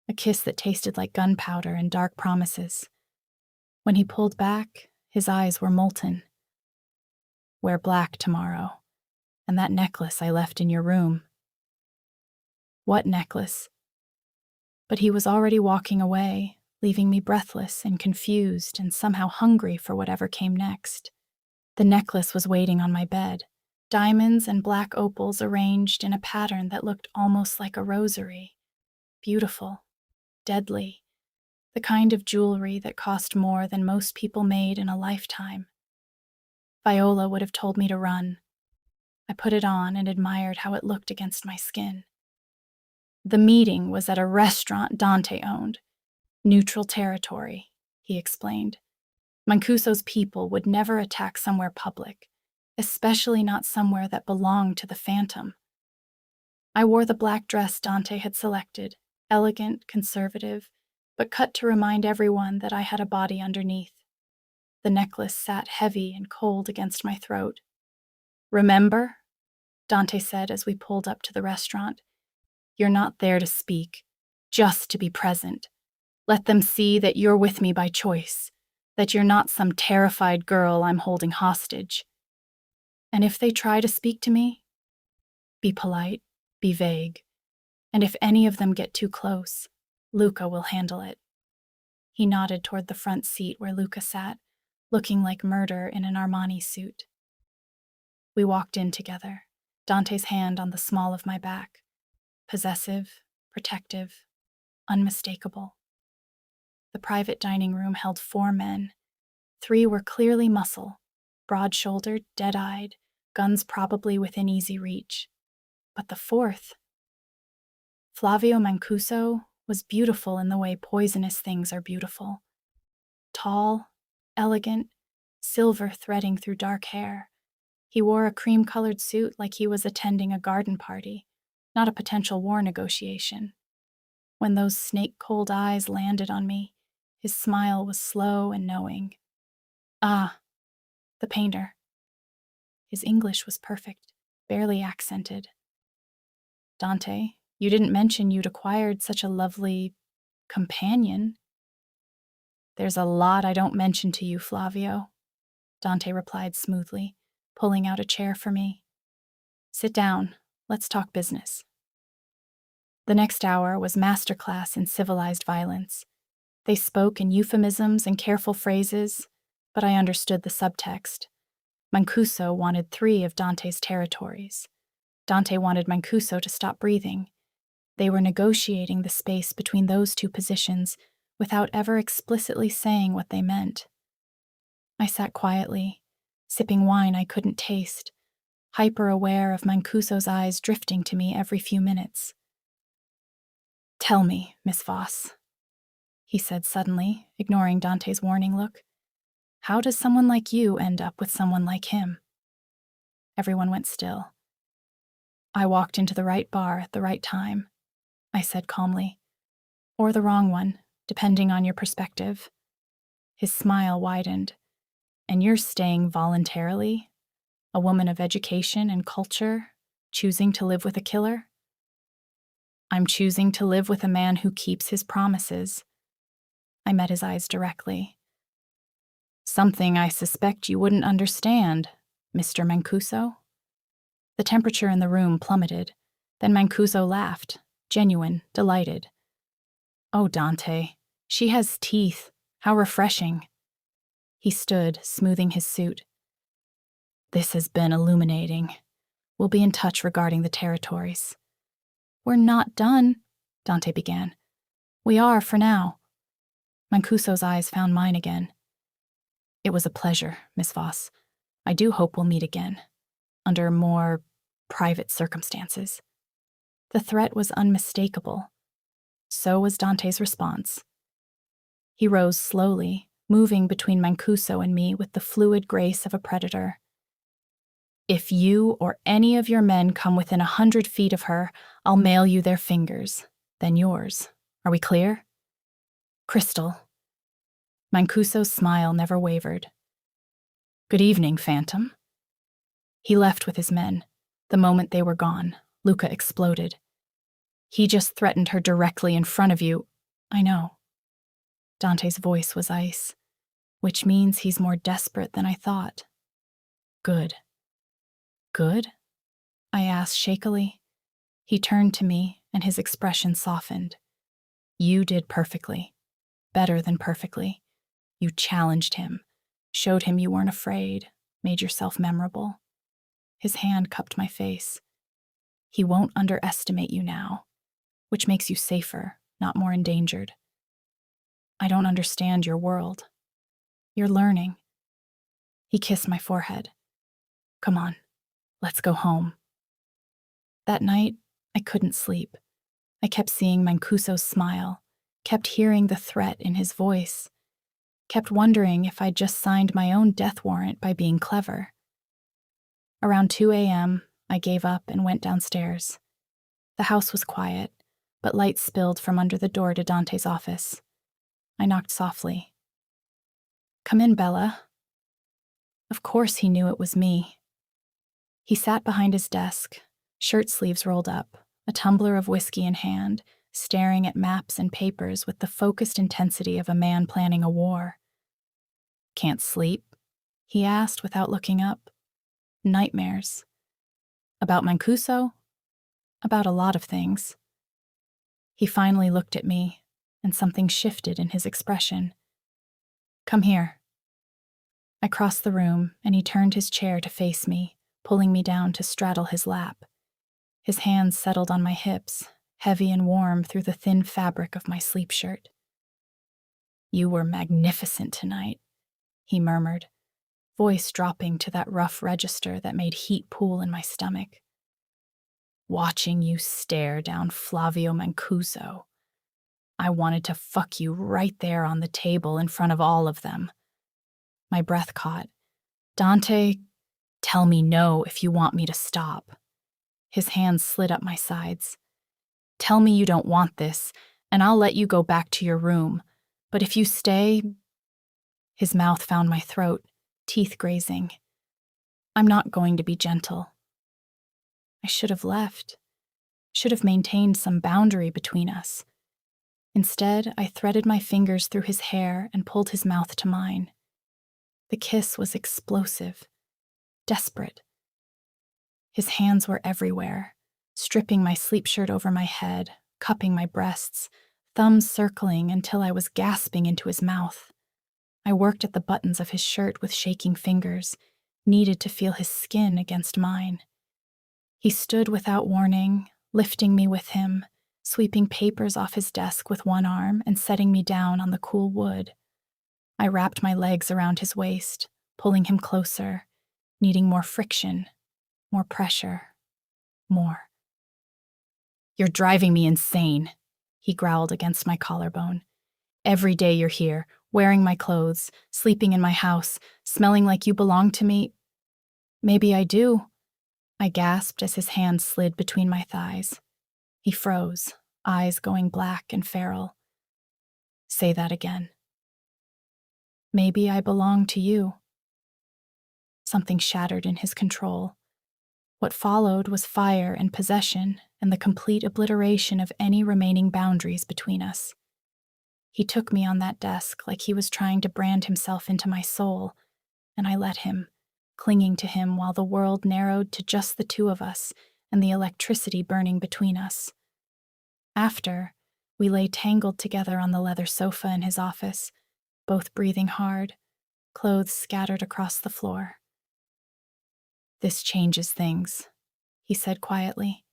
A kiss that tasted like gunpowder and dark promises. When he pulled back, his eyes were molten. Wear black tomorrow, and that necklace I left in your room. What necklace? But he was already walking away, leaving me breathless and confused and somehow hungry for whatever came next. The necklace was waiting on my bed, diamonds and black opals arranged in a pattern that looked almost like a rosary. Beautiful, deadly, the kind of jewelry that cost more than most people made in a lifetime. Viola would have told me to run. I put it on and admired how it looked against my skin. The meeting was at a restaurant Dante owned. Neutral territory, he explained. Mancuso's people would never attack somewhere public, especially not somewhere that belonged to the Phantom. I wore the black dress Dante had selected, elegant, conservative, but cut to remind everyone that I had a body underneath. The necklace sat heavy and cold against my throat. Remember? Dante said as we pulled up to the restaurant. You're not there to speak, just to be present. Let them see that you're with me by choice, that you're not some terrified girl I'm holding hostage. And if they try to speak to me, be polite, be vague, and if any of them get too close, Luca will handle it. He nodded toward the front seat where Luca sat, looking like murder in an Armani suit. We walked in together, Dante's hand on the small of my back. Possessive, protective, unmistakable. The private dining room held 4 men. 3 were clearly muscle, broad-shouldered, dead-eyed, guns probably within easy reach. But the 4th, Flavio Mancuso, was beautiful in the way poisonous things are beautiful. Tall, elegant, silver threading through dark hair. He wore a cream-colored suit like he was attending a garden party, not a potential war negotiation. When those snake-cold eyes landed on me, his smile was slow and knowing. Ah, the painter. His English was perfect, barely accented. Dante, you didn't mention you'd acquired such a lovely companion. There's a lot I don't mention to you, Flavio, Dante replied smoothly, pulling out a chair for me. Sit down. Let's talk business. The next hour was masterclass in civilized violence. They spoke in euphemisms and careful phrases, but I understood the subtext. Mancuso wanted 3 of Dante's territories. Dante wanted Mancuso to stop breathing. They were negotiating the space between those 2 positions without ever explicitly saying what they meant. I sat quietly, sipping wine I couldn't taste, hyper-aware of Mancuso's eyes drifting to me every few minutes. Tell me, Miss Voss, he said suddenly, ignoring Dante's warning look. How does someone like you end up with someone like him? Everyone went still. I walked into the right bar at the right time, I said calmly. Or the wrong one, depending on your perspective. His smile widened. And you're staying voluntarily? A woman of education and culture, choosing to live with a killer? I'm choosing to live with a man who keeps his promises. I met his eyes directly. Something I suspect you wouldn't understand, Mr. Mancuso. The temperature in the room plummeted. Then Mancuso laughed, genuine, delighted. Oh, Dante, she has teeth. How refreshing. He stood, smoothing his suit. This has been illuminating. We'll be in touch regarding the territories. We're not done, Dante began. We are for now. Mancuso's eyes found mine again. It was a pleasure, Miss Voss. I do hope we'll meet again, under more private circumstances. The threat was unmistakable. So was Dante's response. He rose slowly, moving between Mancuso and me with the fluid grace of a predator. If you or any of your men come within 100 feet of her, I'll mail you their fingers, then yours. Are we clear? Crystal. Mancuso's smile never wavered. Good evening, Phantom. He left with his men. The moment they were gone, Luca exploded. He just threatened her directly in front of you. I know. Dante's voice was ice, which means he's more desperate than I thought. Good. Good? I asked shakily. He turned to me, and his expression softened. You did perfectly. Better than perfectly. You challenged him, showed him you weren't afraid, made yourself memorable. His hand cupped my face. He won't underestimate you now, which makes you safer, not more endangered. I don't understand your world. You're learning. He kissed my forehead. Come on, let's go home. That night, I couldn't sleep. I kept seeing Mancuso's smile, kept hearing the threat in his voice, kept wondering if I'd just signed my own death warrant by being clever. Around 2 a.m., I gave up and went downstairs. The house was quiet, but light spilled from under the door to Dante's office. I knocked softly. Come in, Bella. Of course he knew it was me. He sat behind his desk, shirt sleeves rolled up, a tumbler of whiskey in hand, staring at maps and papers with the focused intensity of a man planning a war. Can't sleep? He asked without looking up. Nightmares. About Mancuso? About a lot of things. He finally looked at me, and something shifted in his expression. Come here. I crossed the room, and he turned his chair to face me, pulling me down to straddle his lap. His hands settled on my hips, heavy and warm through the thin fabric of my sleep shirt. You were magnificent tonight, he murmured, voice dropping to that rough register that made heat pool in my stomach. Watching you stare down Flavio Mancuso, I wanted to fuck you right there on the table in front of all of them. My breath caught. Dante, tell me no if you want me to stop. His hands slid up my sides. Tell me you don't want this, and I'll let you go back to your room. But if you stay... His mouth found my throat, teeth grazing. I'm not going to be gentle. I should have left. Should have maintained some boundary between us. Instead, I threaded my fingers through his hair and pulled his mouth to mine. The kiss was explosive, desperate. His hands were everywhere, stripping my sleep shirt over my head, cupping my breasts, thumbs circling until I was gasping into his mouth. I worked at the buttons of his shirt with shaking fingers, needed to feel his skin against mine. He stood without warning, lifting me with him, sweeping papers off his desk with one arm and setting me down on the cool wood. I wrapped my legs around his waist, pulling him closer, needing more friction, more pressure, more. You're driving me insane, he growled against my collarbone. Every day you're here, wearing my clothes, sleeping in my house, smelling like you belong to me. Maybe I do, I gasped as his hand slid between my thighs. He froze, eyes going black and feral. Say that again. Maybe I belong to you. Something shattered in his control. What followed was fire and possession and the complete obliteration of any remaining boundaries between us. He took me on that desk like he was trying to brand himself into my soul, and I let him, clinging to him while the world narrowed to just the two of us and the electricity burning between us. After, we lay tangled together on the leather sofa in his office, both breathing hard, clothes scattered across the floor. This changes things, he said quietly,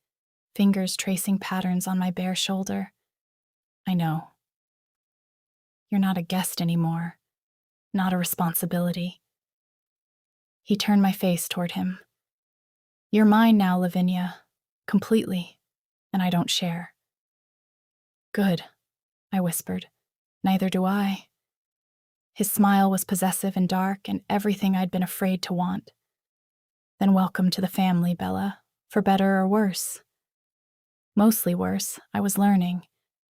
fingers tracing patterns on my bare shoulder. I know. You're not a guest anymore, not a responsibility. He turned my face toward him. You're mine now, Lavinia, completely, and I don't share. Good, I whispered. Neither do I. His smile was possessive and dark and everything I'd been afraid to want. Then welcome to the family, Bella, for better or worse. Mostly worse, I was learning,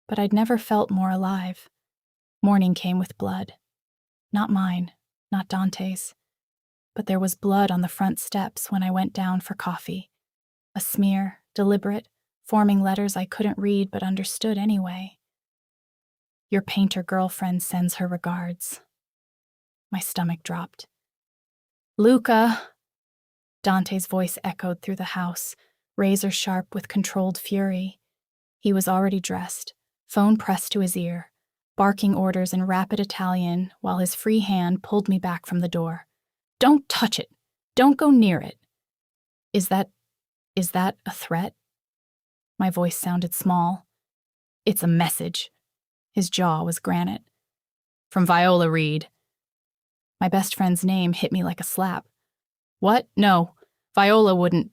but I'd never felt more alive. Morning came with blood. Not mine, not Dante's. But there was blood on the front steps when I went down for coffee. A smear, deliberate, forming letters I couldn't read but understood anyway. Your painter girlfriend sends her regards. My stomach dropped. Luca! Dante's voice echoed through the house, razor sharp with controlled fury. He was already dressed, phone pressed to his ear, barking orders in rapid Italian while his free hand pulled me back from the door. Don't touch it! Don't go near it! Is that a threat? My voice sounded small. It's a message. His jaw was granite. From Viola Reed. My best friend's name hit me like a slap. What? No, Viola wouldn't.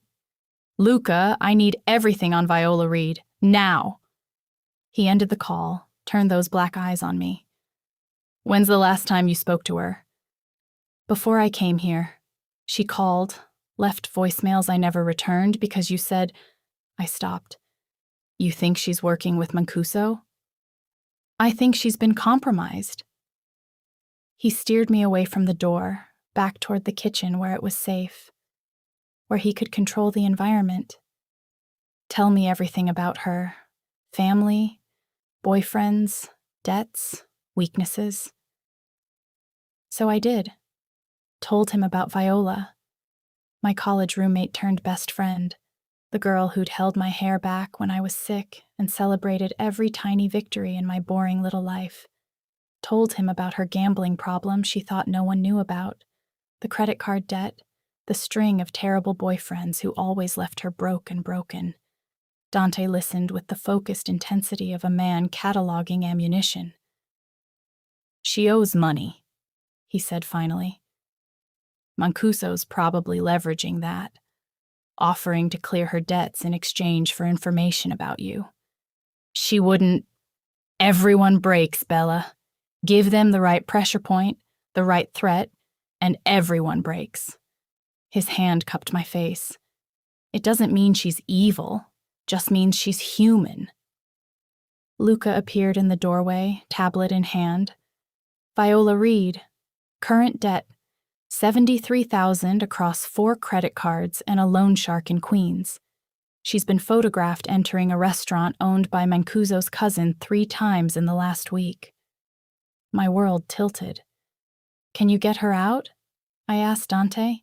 Luca, I need everything on Viola Reed. Now. He ended the call, turned those black eyes on me. When's the last time you spoke to her? Before I came here. She called, left voicemails I never returned because you said... I stopped. You think she's working with Mancuso? I think she's been compromised. He steered me away from the door, back toward the kitchen where it was safe, where he could control the environment. Tell me everything about her. Family, boyfriends, debts, weaknesses. So I did. Told him about Viola, my college roommate turned best friend, the girl who'd held my hair back when I was sick and celebrated every tiny victory in my boring little life. Told him about her gambling problem she thought no one knew about, the credit card debt, the string of terrible boyfriends who always left her broke and broken. Dante listened with the focused intensity of a man cataloging ammunition. She owes money, he said finally. Mancuso's probably leveraging that, offering to clear her debts in exchange for information about you. She wouldn't. Everyone breaks, Bella. Give them the right pressure point, the right threat, and everyone breaks. His hand cupped my face. It doesn't mean she's evil, just means she's human. Luca appeared in the doorway, tablet in hand. Viola Reed, current debt, $73,000 across 4 credit cards and a loan shark in Queens. She's been photographed entering a restaurant owned by Mancuso's cousin 3 times in the last week. My world tilted. Can you get her out? I asked Dante.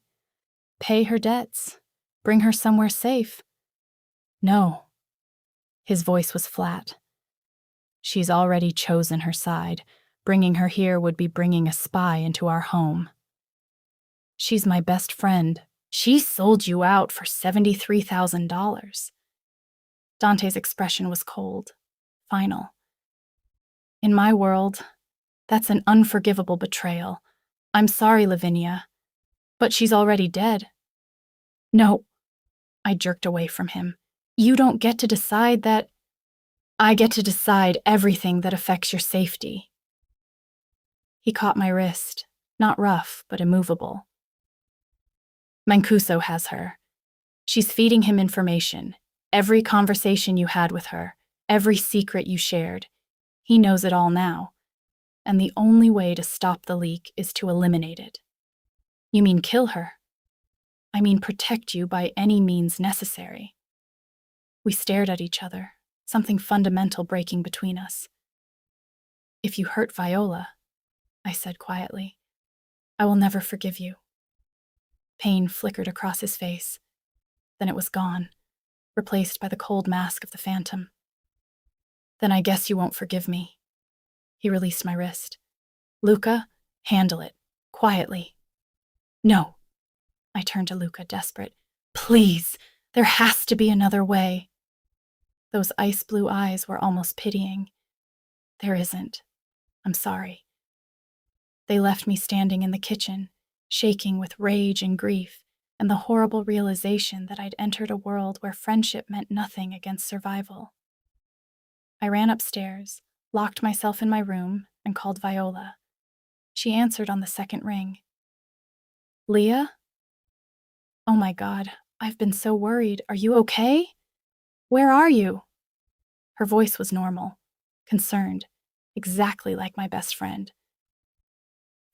Pay her debts. Bring her somewhere safe. No. His voice was flat. She's already chosen her side. Bringing her here would be bringing a spy into our home. She's my best friend. She sold you out for $73,000. Dante's expression was cold, final. In my world, that's an unforgivable betrayal. I'm sorry, Lavinia, but she's already dead. No, I jerked away from him. You don't get to decide that. I get to decide everything that affects your safety. He caught my wrist, not rough, but immovable. Mancuso has her. She's feeding him information. Every conversation you had with her, every secret you shared. He knows it all now. And the only way to stop the leak is to eliminate it. You mean kill her? I mean protect you by any means necessary. We stared at each other, something fundamental breaking between us. If you hurt Viola, I said quietly, I will never forgive you. Pain flickered across his face. Then it was gone, replaced by the cold mask of the phantom. Then I guess you won't forgive me. He released my wrist. Luca, handle it, quietly. No. I turned to Luca, desperate. Please, there has to be another way. Those ice blue eyes were almost pitying. There isn't. I'm sorry. They left me standing in the kitchen, shaking with rage and grief, and the horrible realization that I'd entered a world where friendship meant nothing against survival. I ran upstairs, locked myself in my room, and called Viola. She answered on the second ring. Leah? Oh my God, I've been so worried. Are you okay? Where are you? Her voice was normal, concerned, exactly like my best friend.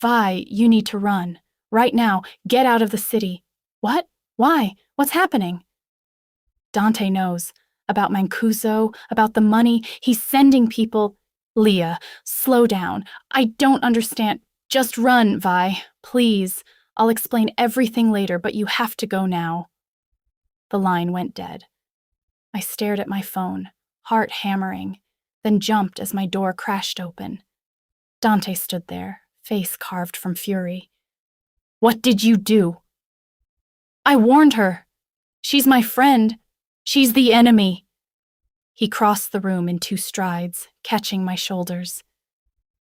Vi, you need to run. Right now, get out of the city. What? Why? What's happening? Dante knows. About Mancuso, about the money. He's sending people. Leah, slow down. I don't understand. Just run, Vi. Please. I'll explain everything later, but you have to go now. The line went dead. I stared at my phone, heart hammering, then jumped as my door crashed open. Dante stood there, face carved from fury. What did you do? I warned her. She's my friend. She's the enemy. He crossed the room in 2 strides, catching my shoulders.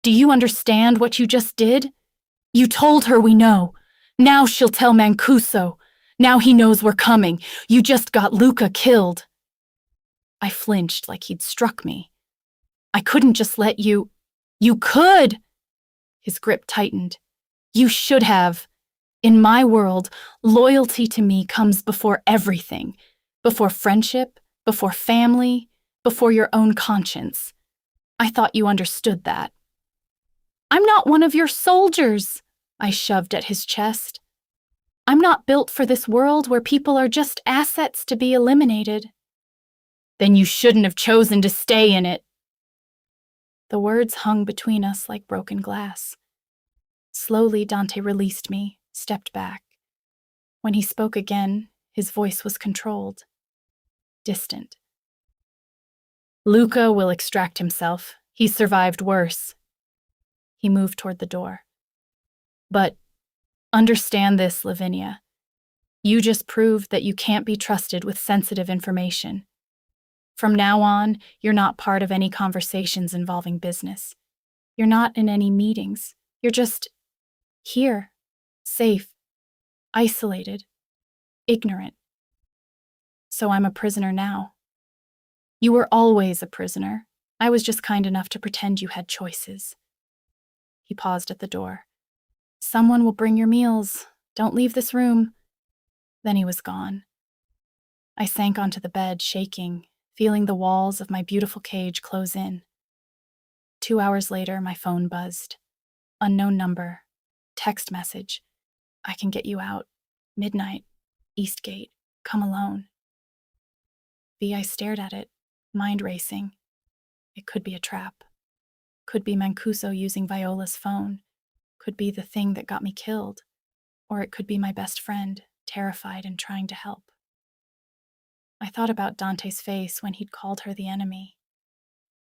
Do you understand what you just did? You told her we know. Now she'll tell Mancuso. Now he knows we're coming. You just got Luca killed. I flinched like he'd struck me. I couldn't just let you. You could! His grip tightened. You should have. In my world, loyalty to me comes before everything. Before friendship, before family, before your own conscience. I thought you understood that. I'm not one of your soldiers, I shoved at his chest. I'm not built for this world where people are just assets to be eliminated. Then you shouldn't have chosen to stay in it. The words hung between us like broken glass. Slowly, Dante released me, stepped back. When he spoke again, his voice was controlled, distant. Luca will extract himself. He survived worse. He moved toward the door. But understand this, Lavinia. You just proved that you can't be trusted with sensitive information. From now on, you're not part of any conversations involving business. You're not in any meetings. You're just here, safe, isolated, ignorant. So I'm a prisoner now. You were always a prisoner. I was just kind enough to pretend you had choices. He paused at the door. Someone will bring your meals. Don't leave this room. Then he was gone. I sank onto the bed, shaking, feeling the walls of my beautiful cage close in. 2 hours later, my phone buzzed. Unknown number. Text message. I can get you out. Midnight. Eastgate. Come alone. I stared at it, mind racing. It could be a trap. Could be Mancuso using Viola's phone. Could be the thing that got me killed. Or it could be my best friend, terrified and trying to help. I thought about Dante's face when he'd called her the enemy.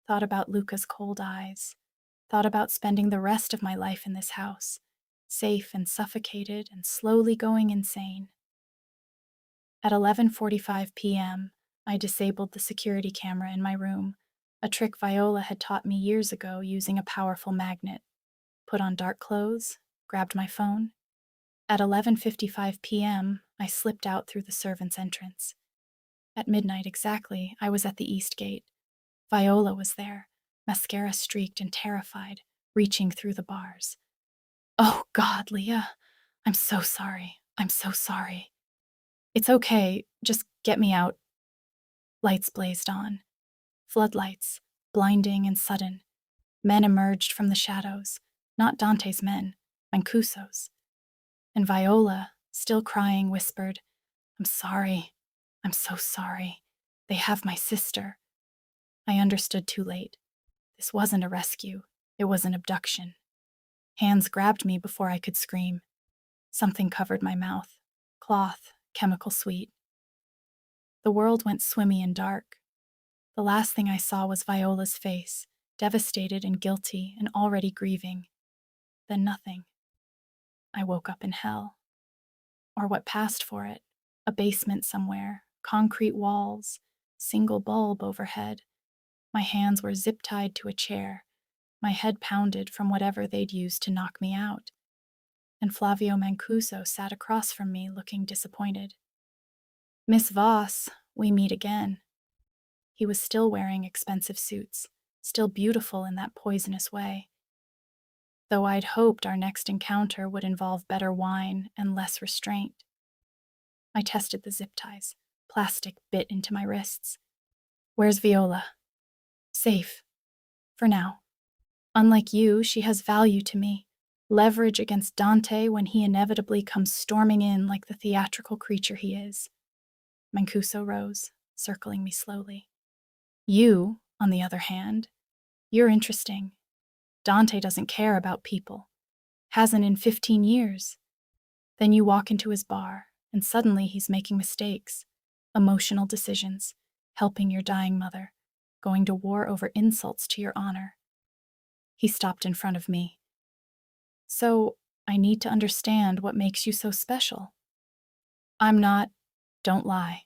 Thought about Luca's cold eyes. Thought about spending the rest of my life in this house, safe and suffocated and slowly going insane. At 11:45 p.m., I disabled the security camera in my room, a trick Viola had taught me years ago using a powerful magnet. Put on dark clothes, grabbed my phone. At 11:55 p.m., I slipped out through the servants' entrance. At midnight exactly, I was at the east gate. Viola was there, mascara streaked and terrified, reaching through the bars. Oh, God, Leah. I'm so sorry. I'm so sorry. It's okay. Just get me out. Lights blazed on. Floodlights, blinding and sudden. Men emerged from the shadows. Not Dante's men, Mancuso's. And Viola, still crying, whispered, I'm sorry. I'm so sorry. They have my sister. I understood too late. This wasn't a rescue. It was an abduction. Hands grabbed me before I could scream. Something covered my mouth. Cloth, chemical sweet. The world went swimmy and dark. The last thing I saw was Viola's face, devastated and guilty and already grieving. Then nothing. I woke up in hell. Or what passed for it. A basement somewhere, concrete walls, single bulb overhead. My hands were zip-tied to a chair, my head pounded from whatever they'd used to knock me out. And Flavio Mancuso sat across from me looking disappointed. Miss Voss, we meet again. He was still wearing expensive suits, still beautiful in that poisonous way. Though I'd hoped our next encounter would involve better wine and less restraint. I tested the zip ties. Plastic bit into my wrists. Where's Viola? Safe. For now. Unlike you, she has value to me. Leverage against Dante when he inevitably comes storming in like the theatrical creature he is. Mancuso rose, circling me slowly. You, on the other hand, you're interesting. Dante doesn't care about people. Hasn't in 15 years. Then you walk into his bar, and suddenly he's making mistakes. Emotional decisions. Helping your dying mother. Going to war over insults to your honor. He stopped in front of me. So, I need to understand what makes you so special. I'm not. Don't lie.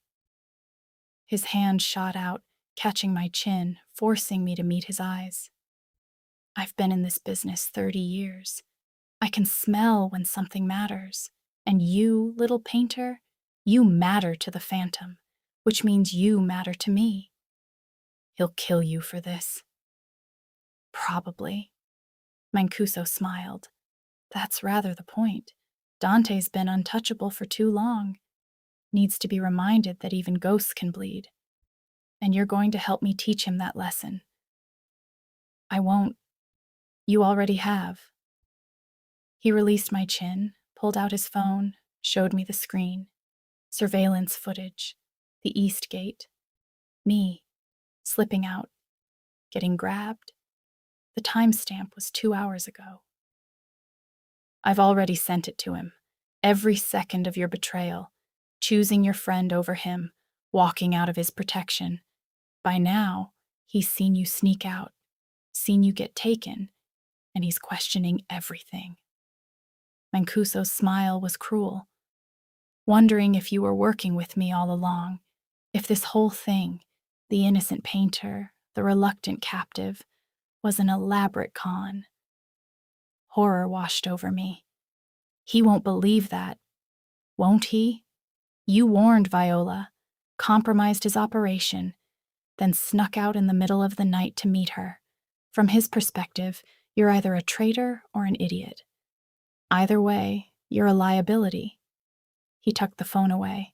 His hand shot out, catching my chin, forcing me to meet his eyes. I've been in this business 30 years. I can smell when something matters. And you, little painter, you matter to the Phantom, which means you matter to me. He'll kill you for this. Probably. Mancuso smiled. That's rather the point. Dante's been untouchable for too long. Needs to be reminded that even ghosts can bleed. And you're going to help me teach him that lesson. I won't. You already have. He released my chin, pulled out his phone, showed me the screen. Surveillance footage. The East Gate. Me. Slipping out. Getting grabbed. The timestamp was 2 hours ago. I've already sent it to him. Every second of your betrayal. Choosing your friend over him. Walking out of his protection. By now, he's seen you sneak out. Seen you get taken. And he's questioning everything. Mancuso's smile was cruel. Wondering if you were working with me all along. If this whole thing, the innocent painter, the reluctant captive, was an elaborate con. Horror washed over me. He won't believe that. Won't he? You warned Viola, compromised his operation, then snuck out in the middle of the night to meet her. From his perspective, you're either a traitor or an idiot. Either way, you're a liability. He tucked the phone away.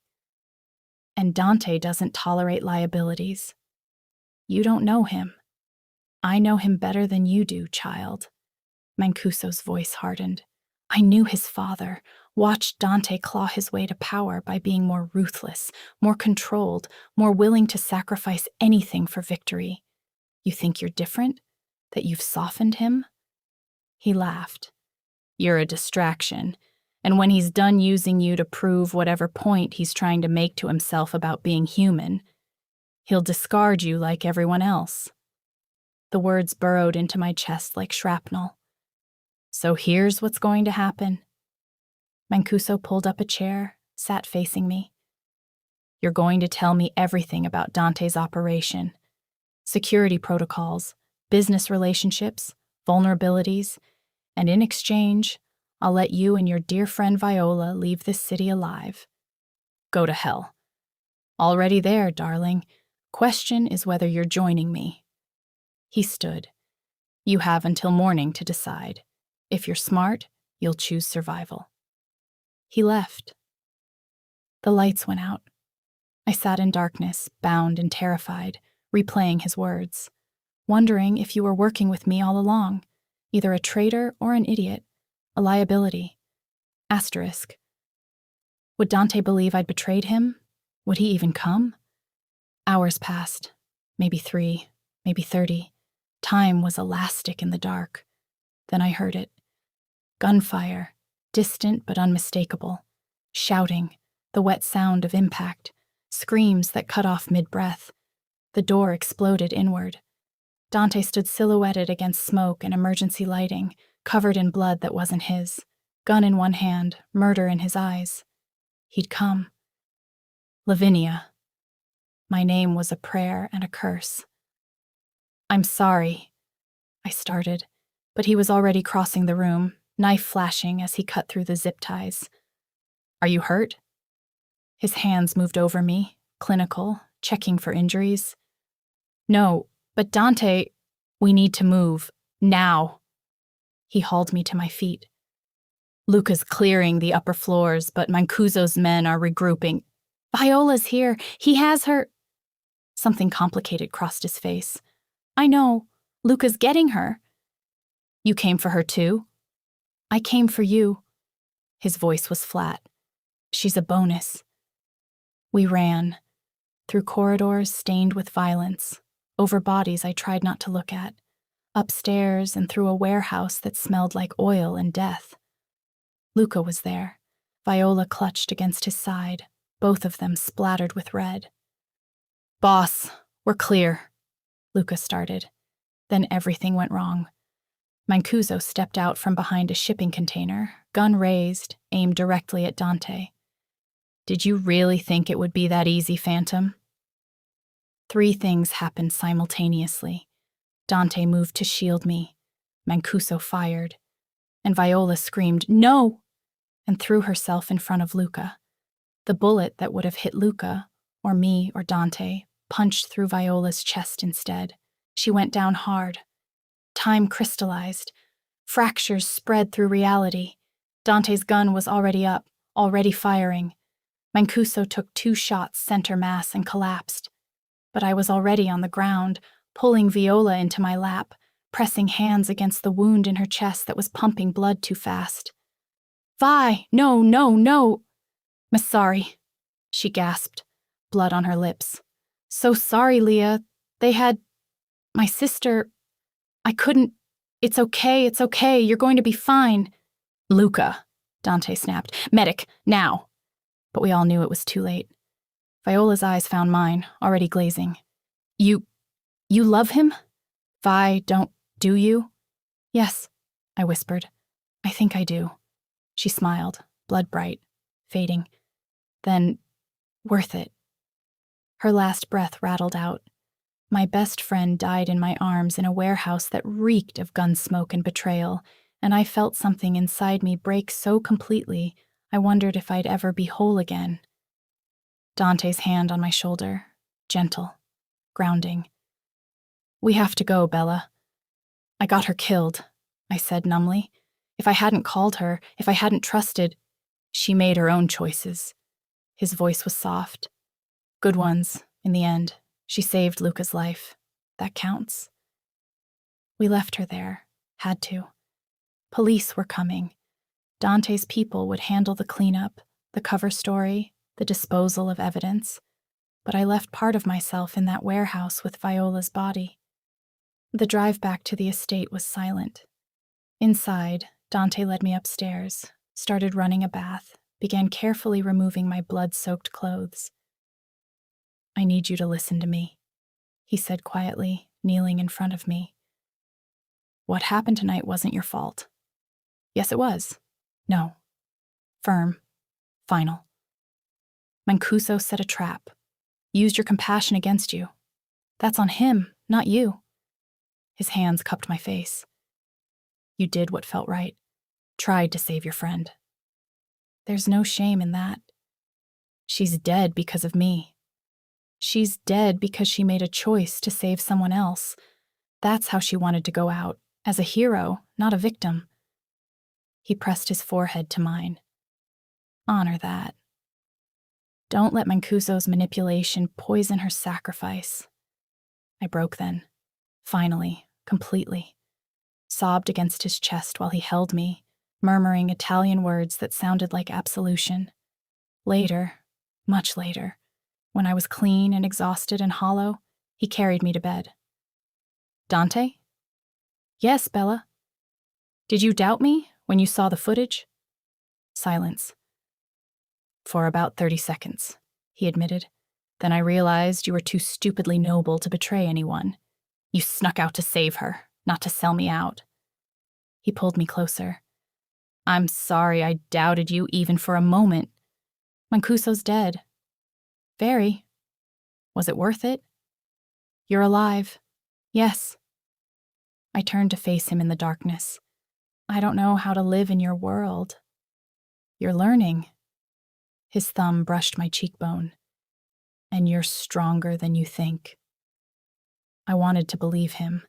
And Dante doesn't tolerate liabilities. You don't know him. I know him better than you do, child. Mancuso's voice hardened. I knew his father, watched Dante claw his way to power by being more ruthless, more controlled, more willing to sacrifice anything for victory. You think you're different? That you've softened him? He laughed. You're a distraction, and when he's done using you to prove whatever point he's trying to make to himself about being human, he'll discard you like everyone else. The words burrowed into my chest like shrapnel. So here's what's going to happen. Mancuso pulled up a chair, sat facing me. You're going to tell me everything about Dante's operation. Security protocols, business relationships, vulnerabilities, and in exchange, I'll let you and your dear friend Viola leave this city alive. Go to hell. Already there, darling. Question is whether you're joining me. He stood. You have until morning to decide. If you're smart, you'll choose survival." He left. The lights went out. I sat in darkness, bound and terrified, replaying his words, wondering if you were working with me all along, either a traitor or an idiot, a liability. Asterisk. Would Dante believe I'd betrayed him? Would he even come? Hours passed, maybe 3, maybe 30. Time was elastic in the dark. Then I heard it. Gunfire, distant but unmistakable. Shouting, the wet sound of impact. Screams that cut off mid-breath. The door exploded inward. Dante stood silhouetted against smoke and emergency lighting, covered in blood that wasn't his. Gun in one hand, murder in his eyes. He'd come. Lavinia. My name was a prayer and a curse. "I'm sorry," I started, but he was already crossing the room, knife flashing as he cut through the zip ties. "Are you hurt?" His hands moved over me, clinical, checking for injuries. "No, but Dante, we need to move. Now." He hauled me to my feet. "Luca's clearing the upper floors, but Mancuso's men are regrouping." "Viola's here. He has her—" Something complicated crossed his face. "I know. Luca's getting her." "You came for her too?" "I came for you." His voice was flat. "She's a bonus." We ran, through corridors stained with violence, over bodies I tried not to look at, upstairs and through a warehouse that smelled like oil and death. Luca was there, Viola clutched against his side, both of them splattered with red. "Boss, we're clear," Luca started. Then everything went wrong. Mancuso stepped out from behind a shipping container, gun raised, aimed directly at Dante. "Did you really think it would be that easy, Phantom?" 3 things happened simultaneously. Dante moved to shield me. Mancuso fired. And Viola screamed, "No!" and threw herself in front of Luca. The bullet that would have hit Luca, or me or Dante, punched through Viola's chest instead. She went down hard. Time crystallized. Fractures spread through reality. Dante's gun was already up, already firing. Mancuso took 2 shots center mass and collapsed. But I was already on the ground, pulling Viola into my lap, pressing hands against the wound in her chest that was pumping blood too fast. "Vi, no, no, no!" "I'm sorry," she gasped, blood on her lips. "So sorry, Leah. They had... my sister... I couldn't... It's okay, you're going to be fine." "Luca," Dante snapped. "Medic, now." But we all knew it was too late. Viola's eyes found mine, already glazing. You love him?" "Vi, do you?" "Yes," I whispered. "I think I do." She smiled, blood bright, fading. Then, worth it. Her last breath rattled out. My best friend died in my arms in a warehouse that reeked of gun smoke and betrayal, and I felt something inside me break so completely I wondered if I'd ever be whole again. Dante's hand on my shoulder, gentle, grounding. "We have to go, Bella." "I got her killed," I said numbly. "If I hadn't called her, if I hadn't trusted—" "She made her own choices." His voice was soft. "Good ones, in the end. She saved Luca's life. That counts." We left her there. Had to. Police were coming. Dante's people would handle the cleanup, the cover story, the disposal of evidence. But I left part of myself in that warehouse with Viola's body. The drive back to the estate was silent. Inside, Dante led me upstairs, started running a bath, began carefully removing my blood-soaked clothes. "I need you to listen to me," he said quietly, kneeling in front of me. "What happened tonight wasn't your fault." "Yes, it was." "No." Firm. Final. "Mancuso set a trap. Used your compassion against you. That's on him, not you." His hands cupped my face. "You did what felt right. Tried to save your friend." "There's no shame in that." "She's dead because of me. She's dead because she made a choice to save someone else. That's how she wanted to go out, as a hero, not a victim." He pressed his forehead to mine. Honor that. Don't let Mancuso's manipulation poison her sacrifice. I broke then. Finally, completely. Sobbed against his chest while he held me, murmuring Italian words that sounded like absolution. Later, much later, when I was clean and exhausted and hollow, he carried me to bed. Dante? Yes, Bella. Did you doubt me when you saw the footage? Silence. For about 30 seconds, he admitted. Then I realized you were too stupidly noble to betray anyone. You snuck out to save her, not to sell me out. He pulled me closer. I'm sorry I doubted you even for a moment. Mancuso's dead. Very. Was it worth it? You're alive. Yes. I turned to face him in the darkness. I don't know how to live in your world. You're learning. His thumb brushed my cheekbone. And you're stronger than you think. I wanted to believe him.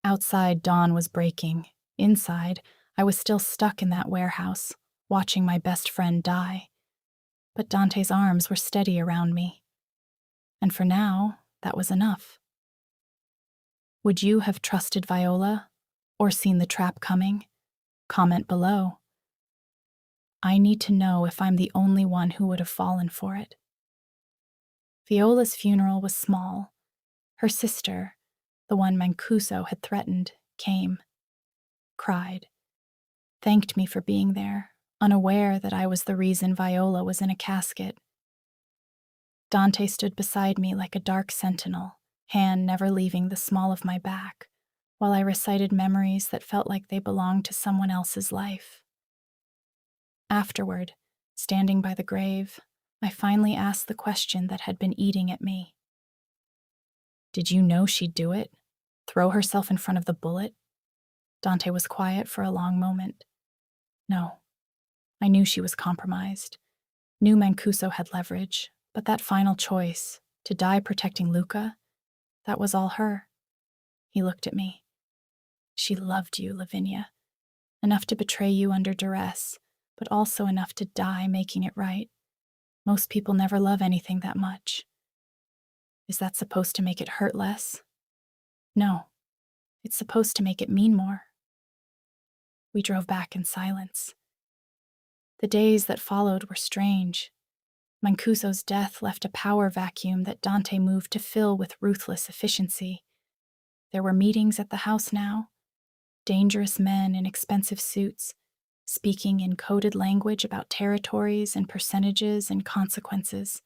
Outside, dawn was breaking. Inside, I was still stuck in that warehouse, watching my best friend die. But Dante's arms were steady around me. And for now, that was enough. Would you have trusted Viola, or seen the trap coming? Comment below. I need to know if I'm the only one who would have fallen for it. Viola's funeral was small. Her sister, the one Mancuso had threatened, came. Cried. Thanked me for being there, unaware that I was the reason Viola was in a casket. Dante stood beside me like a dark sentinel, hand never leaving the small of my back, while I recited memories that felt like they belonged to someone else's life. Afterward, standing by the grave, I finally asked the question that had been eating at me. Did you know she'd do it? Throw herself in front of the bullet? Dante was quiet for a long moment. No. I knew she was compromised. Knew Mancuso had leverage, but that final choice, to die protecting Luca, that was all her. He looked at me. She loved you, Lavinia. Enough to betray you under duress, but also enough to die making it right. Most people never love anything that much. Is that supposed to make it hurt less? No. It's supposed to make it mean more. We drove back in silence. The days that followed were strange. Mancuso's death left a power vacuum that Dante moved to fill with ruthless efficiency. There were meetings at the house now. Dangerous men in expensive suits, speaking in coded language about territories and percentages and consequences.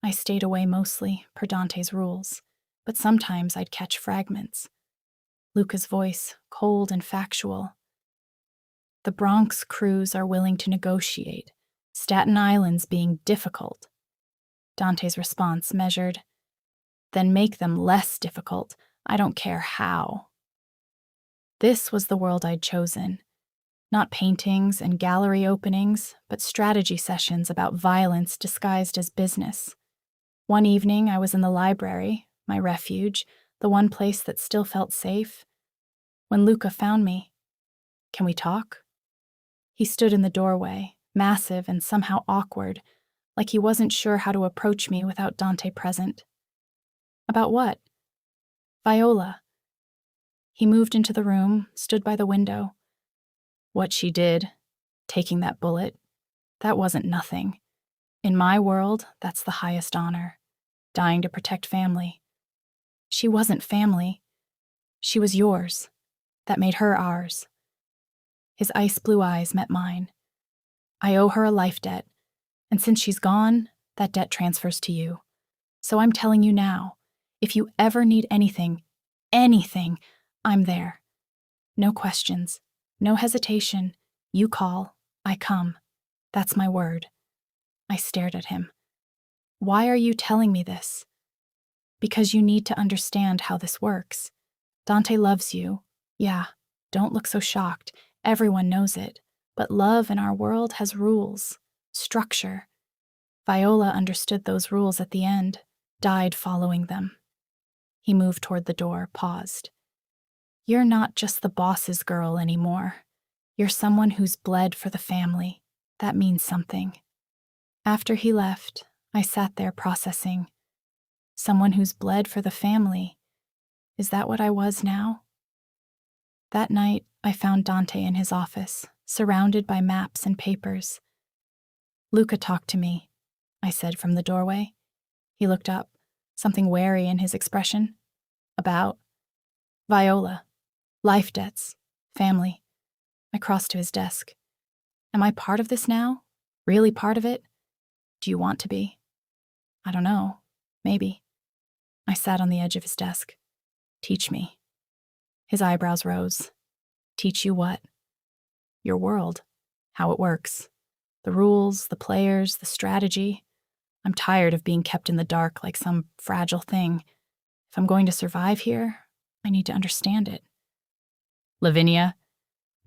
I stayed away mostly, per Dante's rules, but sometimes I'd catch fragments. Luca's voice, cold and factual. The Bronx crews are willing to negotiate, Staten Island's being difficult. Dante's response, measured. Then make them less difficult. I don't care how. This was the world I'd chosen. Not paintings and gallery openings, but strategy sessions about violence disguised as business. One evening, I was in the library, my refuge, the one place that still felt safe, when Luca found me. Can we talk? He stood in the doorway, massive and somehow awkward, like he wasn't sure how to approach me without Dante present. About what? Viola. He moved into the room, stood by the window. What she did, taking that bullet, that wasn't nothing. In my world, that's the highest honor. Dying to protect family. She wasn't family. She was yours. That made her ours. His ice blue eyes met mine. I owe her a life debt, and since she's gone, that debt transfers to you. So I'm telling you now, if you ever need anything, I'm there. No questions, no hesitation. You call, I come. That's my word. I stared at him. Why are you telling me this? Because you need to understand how this works. Dante loves you. Yeah, don't look so shocked. Everyone knows it. But love in our world has rules, structure. Viola understood those rules at the end, died following them. He moved toward the door, paused. You're not just the boss's girl anymore. You're someone who's bled for the family. That means something. After he left, I sat there processing. Someone who's bled for the family. Is that what I was now? That night, I found Dante in his office, surrounded by maps and papers. "Luca talked to me," I said from the doorway. He looked up, something wary in his expression. "About?" "Viola. Life debts. Family." I crossed to his desk. "Am I part of this now? Really part of it? Do you want to be?" "I don't know. Maybe." I sat on the edge of his desk. "Teach me." His eyebrows rose. "Teach you what?" "Your world. How it works. The rules, the players, the strategy. I'm tired of being kept in the dark like some fragile thing. If I'm going to survive here, I need to understand it." "Lavinia,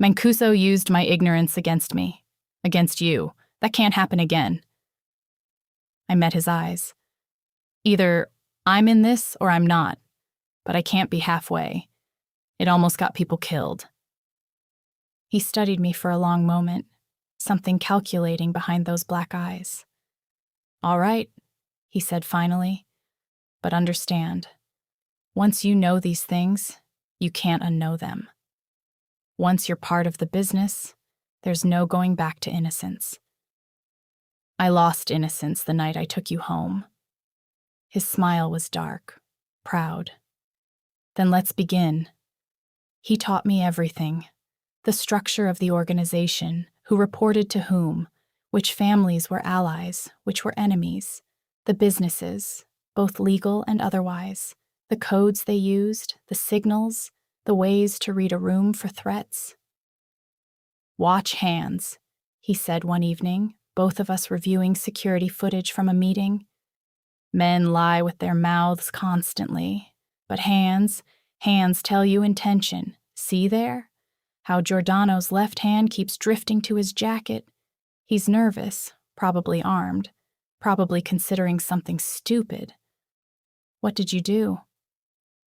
Mancuso used my ignorance against me. Against you. That can't happen again." I met his eyes. "Either I'm in this or I'm not, but I can't be halfway. It almost got people killed." He studied me for a long moment, something calculating behind those black eyes. "All right," he said finally, "but understand, once you know these things, you can't unknow them. Once you're part of the business, there's no going back to innocence. I lost innocence the night I took you home." His smile was dark, proud. "Then let's begin." He taught me everything. The structure of the organization, who reported to whom, which families were allies, which were enemies, the businesses, both legal and otherwise, the codes they used, the signals, the ways to read a room for threats. "Watch hands," he said one evening, both of us reviewing security footage from a meeting. "Men lie with their mouths constantly, but hands tell you intention. See there? How Giordano's left hand keeps drifting to his jacket. He's nervous, probably armed, probably considering something stupid." "What did you do?"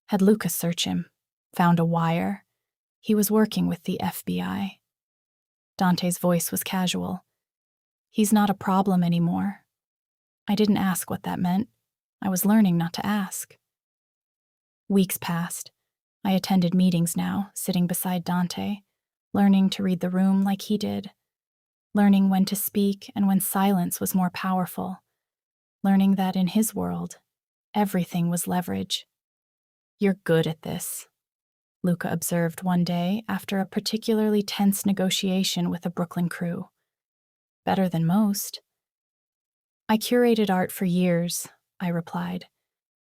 "Had Luca search him. Found a wire. He was working with the FBI." Dante's voice was casual. "He's not a problem anymore." I didn't ask what that meant. I was learning not to ask. Weeks passed. I attended meetings now, sitting beside Dante, learning to read the room like he did, learning when to speak and when silence was more powerful, learning that in his world, everything was leverage. "You're good at this," Luca observed one day after a particularly tense negotiation with a Brooklyn crew. "Better than most." "I curated art for years," I replied,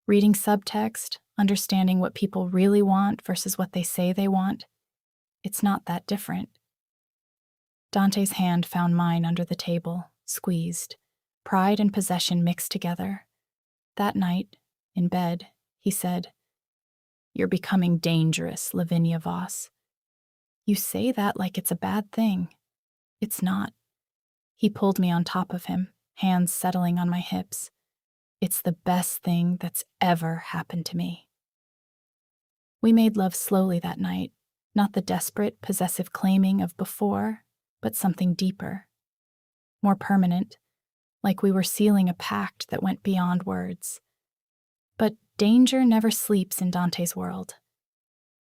"reading subtext, understanding what people really want versus what they say they want. It's not that different." Dante's hand found mine under the table, squeezed, pride and possession mixed together. That night, in bed, he said, "You're becoming dangerous, Lavinia Voss." "You say that like it's a bad thing." "It's not." He pulled me on top of him, hands settling on my hips. "It's the best thing that's ever happened to me." We made love slowly that night, not the desperate, possessive claiming of before, but something deeper, more permanent, like we were sealing a pact that went beyond words. But danger never sleeps in Dante's world.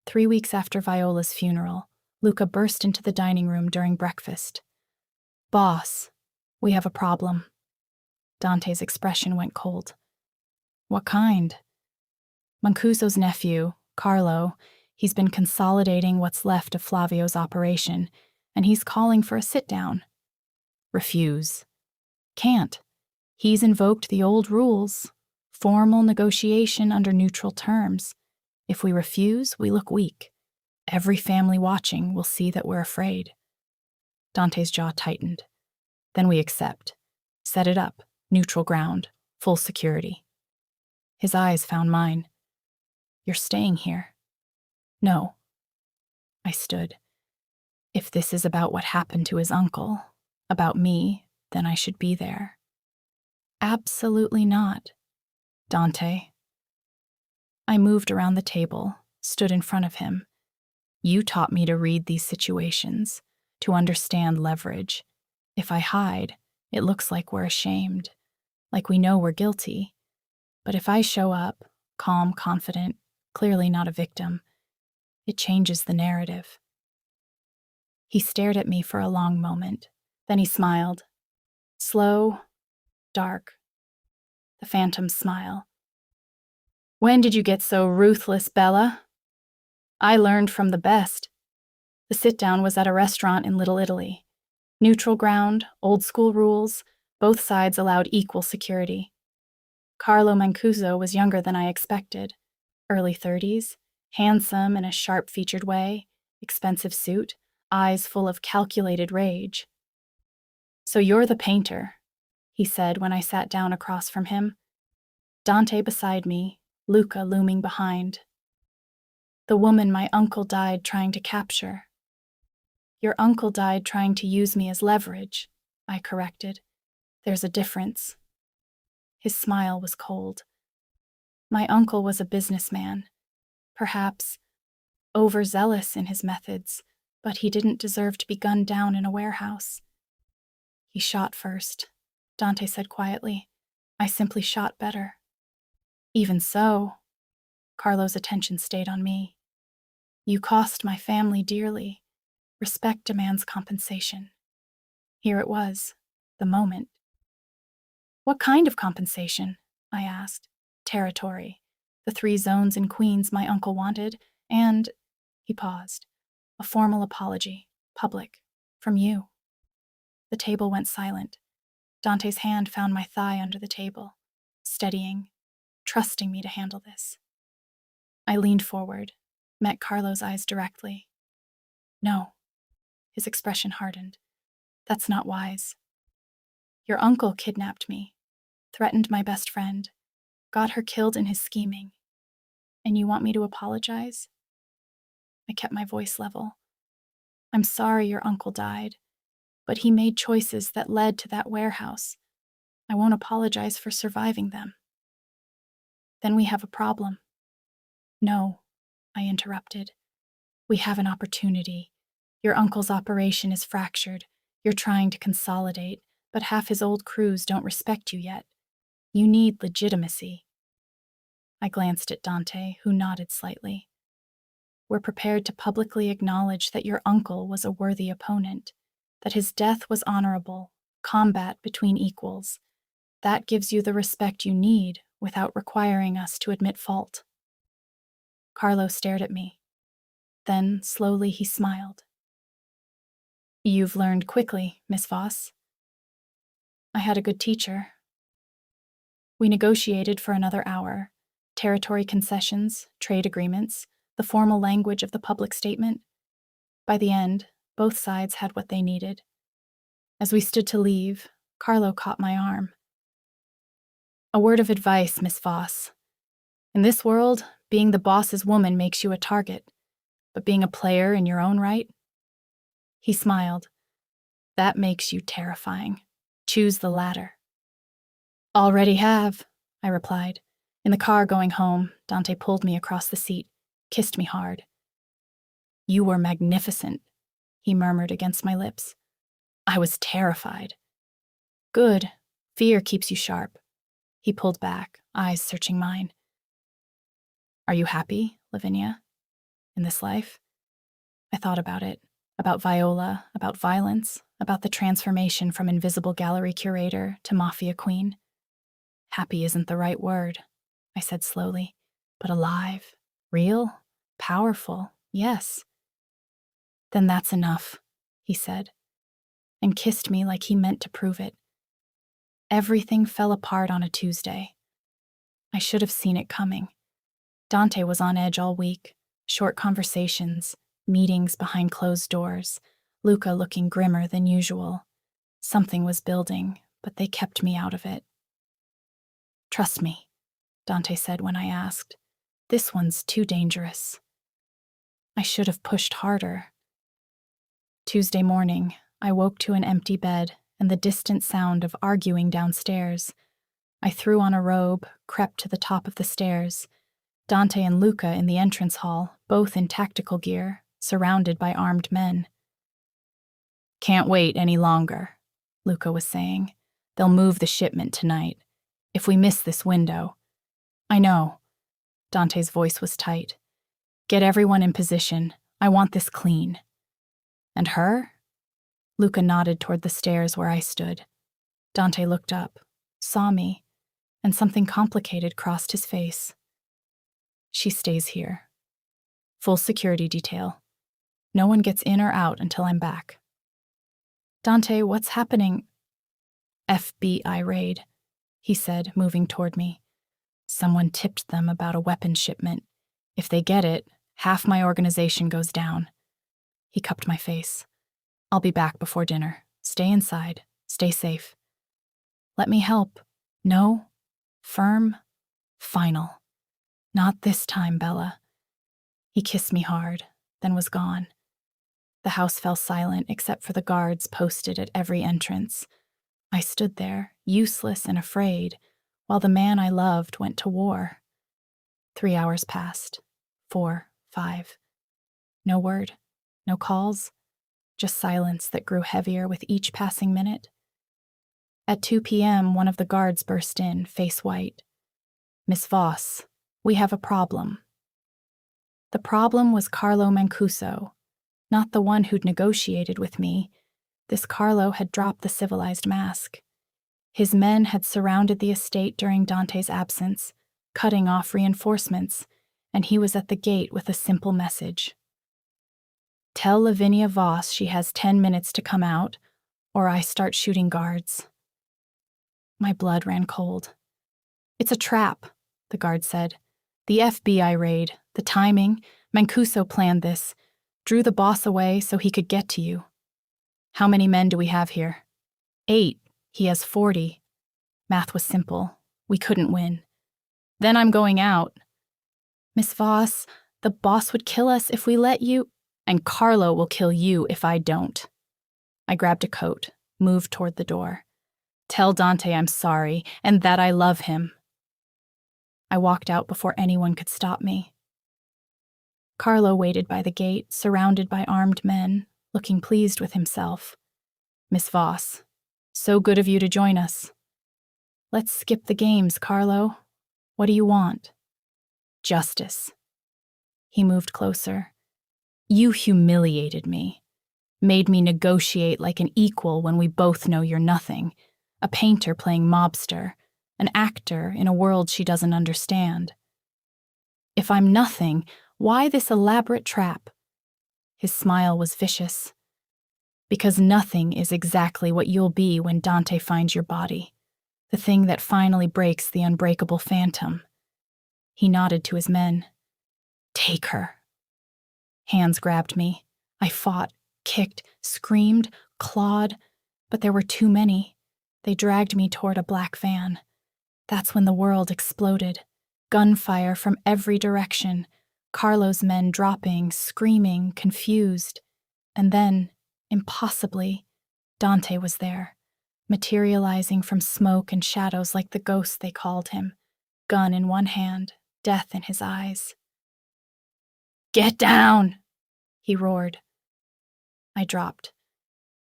3 weeks after Viola's funeral, Luca burst into the dining room during breakfast. "Boss, we have a problem." Dante's expression went cold. "What kind?" "Mancuso's nephew, Carlo, he's been consolidating what's left of Flavio's operation, and he's calling for a sit-down." "Refuse." "Can't. He's invoked the old rules. Formal negotiation under neutral terms. If we refuse, we look weak. Every family watching will see that we're afraid." Dante's jaw tightened. "Then we accept. Set it up. Neutral ground. Full security." His eyes found mine. "You're staying here." "No." I stood. If this is about what happened to his uncle, about me, then I should be there. "Absolutely not." "Dante." I moved around the table, stood in front of him. "You taught me to read these situations. to understand leverage. If I hide, it looks like we're ashamed, like we know we're guilty. But if I show up, calm, confident, clearly not a victim, it changes the narrative. He stared at me for a long moment. Then he smiled. Slow, dark. The phantom smile. When did you get so ruthless, Bella? I learned from the best. The sit-down was at a restaurant in Little Italy. Neutral ground, old school rules, both sides allowed equal security. Carlo Mancuso was younger than I expected. Early 30s, handsome in a sharp-featured way, expensive suit, eyes full of calculated rage. So you're the painter, he said when I sat down across from him. Dante beside me, Luca looming behind. The woman my uncle died trying to capture. Your uncle died trying to use me as leverage, I corrected. There's a difference. His smile was cold. My uncle was a businessman, perhaps overzealous in his methods, but he didn't deserve to be gunned down in a warehouse. He shot first, Dante said quietly. I simply shot better. Even so, Carlo's attention stayed on me. You cost my family dearly. Respect demands compensation. Here it was, the moment. What kind of compensation? I asked. Territory, the 3 zones in Queens my uncle wanted, and, he paused, a formal apology, public, from you. The table went silent. Dante's hand found my thigh under the table, steadying, trusting me to handle this. I leaned forward, met Carlo's eyes directly. No. His expression hardened. That's not wise. Your uncle kidnapped me, threatened my best friend, got her killed in his scheming. And you want me to apologize? I kept my voice level. I'm sorry your uncle died, but he made choices that led to that warehouse. I won't apologize for surviving them. Then we have a problem. No, I interrupted. We have an opportunity. Your uncle's operation is fractured. You're trying to consolidate, but half his old crews don't respect you yet. You need legitimacy. I glanced at Dante, who nodded slightly. We're prepared to publicly acknowledge that your uncle was a worthy opponent, that his death was honorable, combat between equals. That gives you the respect you need without requiring us to admit fault. Carlo stared at me. Then, slowly, he smiled. You've learned quickly, Miss Voss. I had a good teacher. We negotiated for another hour. Territory concessions, trade agreements, the formal language of the public statement. By the end, both sides had what they needed. As we stood to leave, Carlo caught my arm. A word of advice, Miss Voss. In this world, being the boss's woman makes you a target, but being a player in your own right? He smiled. That makes you terrifying. Choose the latter. Already have, I replied. In the car going home, Dante pulled me across the seat, kissed me hard. You were magnificent, he murmured against my lips. I was terrified. Good. Fear keeps you sharp. He pulled back, eyes searching mine. Are you happy, Lavinia, in this life? I thought about it, about Viola, about violence, about the transformation from invisible gallery curator to Mafia queen. Happy isn't the right word, I said slowly, but alive, real, powerful, yes. Then that's enough, he said, and kissed me like he meant to prove it. Everything fell apart on a Tuesday. I should have seen it coming. Dante was on edge all week, short conversations, meetings behind closed doors, Luca looking grimmer than usual. Something was building, but they kept me out of it. Trust me, Dante said when I asked. This one's too dangerous. I should have pushed harder. Tuesday morning, I woke to an empty bed and the distant sound of arguing downstairs. I threw on a robe, crept to the top of the stairs. Dante and Luca in the entrance hall, both in tactical gear, surrounded by armed men. Can't wait any longer, Luca was saying. They'll move the shipment tonight. If we miss this window. I know. Dante's voice was tight. Get everyone in position. I want this clean. And her? Luca nodded toward the stairs where I stood. Dante looked up, saw me, and something complicated crossed his face. She stays here. Full security detail. No one gets in or out until I'm back. Dante, what's happening? FBI raid, he said, moving toward me. Someone tipped them about a weapons shipment. If they get it, half my organization goes down. He cupped my face. I'll be back before dinner. Stay inside. Stay safe. Let me help. No. Firm. Final. Not this time, Bella. He kissed me hard, then was gone. The house fell silent except for the guards posted at every entrance. I stood there, useless and afraid, while the man I loved went to war. 3 hours passed. 4, 5. No word, no calls, just silence that grew heavier with each passing minute. At 2 p.m., one of the guards burst in, face white. Miss Voss, we have a problem. The problem was Carlo Mancuso, not the one who'd negotiated with me. This Carlo had dropped the civilized mask. His men had surrounded the estate during Dante's absence, cutting off reinforcements, and he was at the gate with a simple message. Tell Lavinia Voss she has 10 minutes to come out, or I start shooting guards. My blood ran cold. It's a trap, the guard said. The FBI raid, the timing, Mancuso planned this, drew the boss away so he could get to you. How many men do we have here? 8. He has 40. Math was simple. We couldn't win. Then I'm going out. Miss Voss, the boss would kill us if we let you, and Carlo will kill you if I don't. I grabbed a coat, moved toward the door. Tell Dante I'm sorry, and that I love him. I walked out before anyone could stop me. Carlo waited by the gate, surrounded by armed men, looking pleased with himself. Miss Voss, so good of you to join us. Let's skip the games, Carlo. What do you want? Justice. He moved closer. You humiliated me, made me negotiate like an equal when we both know you're nothing, a painter playing mobster, an actor in a world she doesn't understand. If I'm nothing, why this elaborate trap? His smile was vicious. Because nothing is exactly what you'll be when Dante finds your body, the thing that finally breaks the unbreakable phantom. He nodded to his men. Take her. Hands grabbed me. I fought, kicked, screamed, clawed, but there were too many. They dragged me toward a black van. That's when the world exploded. Gunfire from every direction. Carlo's men dropping, screaming, confused. And then, impossibly, Dante was there, materializing from smoke and shadows like the ghost they called him, gun in one hand, death in his eyes. Get down! He roared. I dropped.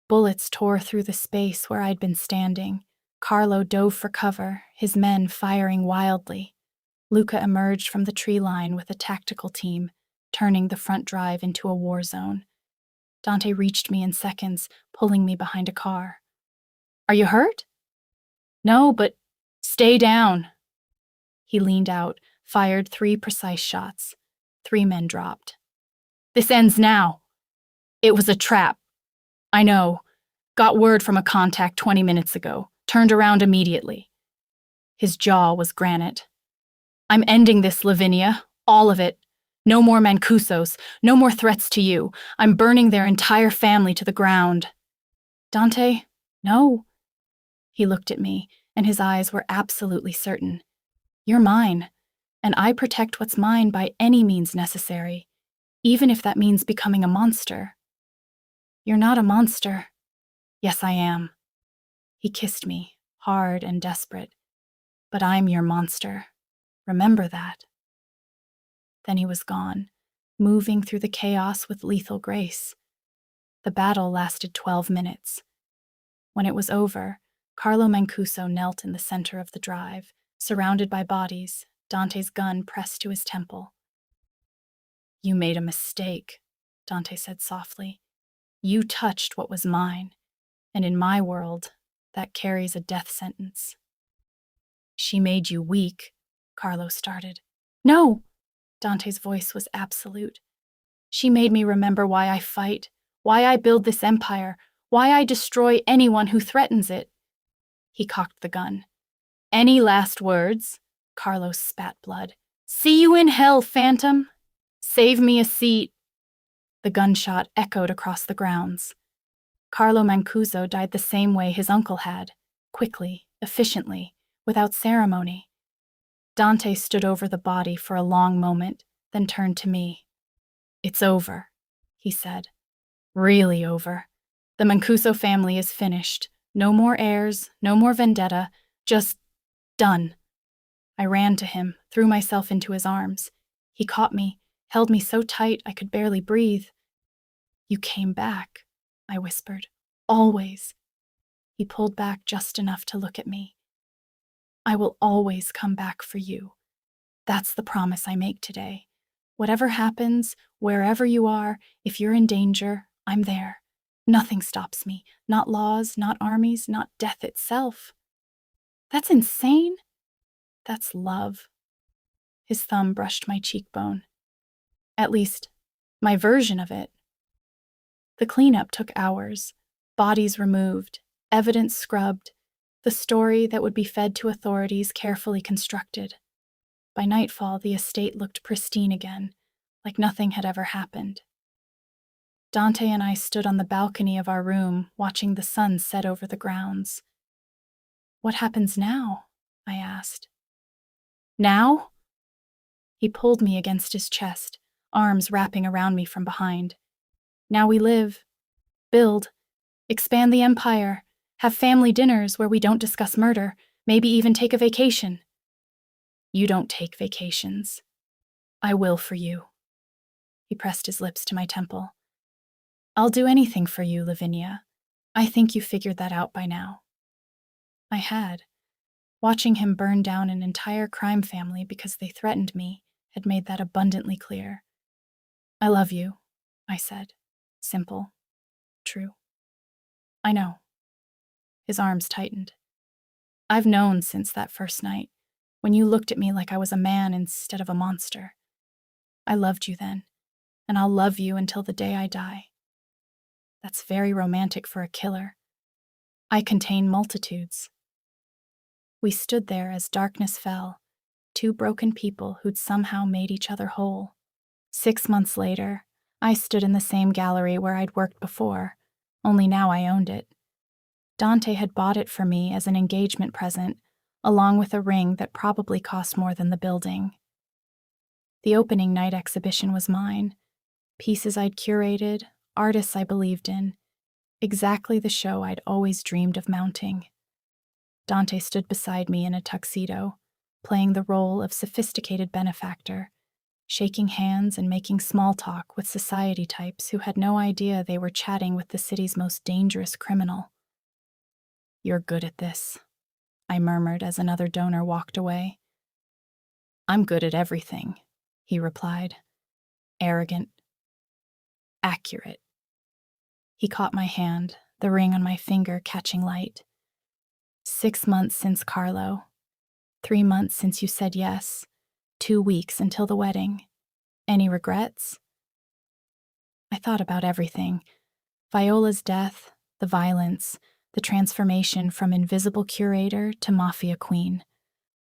Bullets tore through the space where I'd been standing. Carlo dove for cover, his men firing wildly. Luca emerged from the tree line with a tactical team, turning the front drive into a war zone. Dante reached me in seconds, pulling me behind a car. Are you hurt? No, but stay down. He leaned out, fired 3 precise shots. 3 men dropped. This ends now. It was a trap. I know. Got word from a contact 20 minutes ago. Turned around immediately. His jaw was granite. I'm ending this, Lavinia. All of it. No more Mancusos. No more threats to you. I'm burning their entire family to the ground. Dante, no. He looked at me, and his eyes were absolutely certain. You're mine, and I protect what's mine by any means necessary, even if that means becoming a monster. You're not a monster. Yes, I am. He kissed me, hard and desperate. But I'm your monster. Remember that. Then he was gone, moving through the chaos with lethal grace. The battle lasted 12 minutes. When it was over, Carlo Mancuso knelt in the center of the drive, surrounded by bodies, Dante's gun pressed to his temple. "You made a mistake," Dante said softly. "You touched what was mine, and in my world, that carries a death sentence." "She made you weak," Carlo started. "No!" Dante's voice was absolute. "She made me remember why I fight, why I build this empire, why I destroy anyone who threatens it." He cocked the gun. "Any last words?" Carlos spat blood. "See you in hell, Phantom! Save me a seat." The gunshot echoed across the grounds. Carlo Mancuso died the same way his uncle had, quickly, efficiently, without ceremony. Dante stood over the body for a long moment, then turned to me. "It's over," he said. "Really over. The Mancuso family is finished. No more heirs, no more vendetta, just done." I ran to him, threw myself into his arms. He caught me, held me so tight I could barely breathe. "You came back," I whispered. "Always." He pulled back just enough to look at me. "I will always come back for you. That's the promise I make today. Whatever happens, wherever you are, if you're in danger, I'm there. Nothing stops me. Not laws, not armies, not death itself." "That's insane." "That's love." His thumb brushed my cheekbone. "At least, my version of it." The cleanup took hours. Bodies removed, evidence scrubbed, the story that would be fed to authorities carefully constructed. By nightfall, the estate looked pristine again, like nothing had ever happened. Dante and I stood on the balcony of our room, watching the sun set over the grounds. "What happens now?" I asked. "Now?" He pulled me against his chest, arms wrapping around me from behind. "Now we live, build, expand the empire, have family dinners where we don't discuss murder, maybe even take a vacation." "You don't take vacations. I will for you." He pressed his lips to my temple. "I'll do anything for you, Lavinia. I think you figured that out by now." I had. Watching him burn down an entire crime family because they threatened me had made that abundantly clear. "I love you," I said. Simple. True. "I know." His arms tightened. "I've known since that first night, when you looked at me like I was a man instead of a monster. I loved you then, and I'll love you until the day I die." That's very romantic for a killer. I contain multitudes. We stood there as darkness fell, two broken people who'd somehow made each other whole. 6 months later, I stood in the same gallery where I'd worked before, only now I owned it. Dante had bought it for me as an engagement present, along with a ring that probably cost more than the building. The opening night exhibition was mine. Pieces I'd curated, artists I believed in, exactly the show I'd always dreamed of mounting. Dante stood beside me in a tuxedo, playing the role of sophisticated benefactor, shaking hands and making small talk with society types who had no idea they were chatting with the city's most dangerous criminal. "You're good at this," I murmured as another donor walked away. "I'm good at everything," he replied. Arrogant. Accurate. He caught my hand, the ring on my finger catching light. 6 months since Carlo. 3 months since you said yes. 2 weeks until the wedding. Any regrets? I thought about everything. Viola's death, the violence, the transformation from invisible curator to Mafia queen,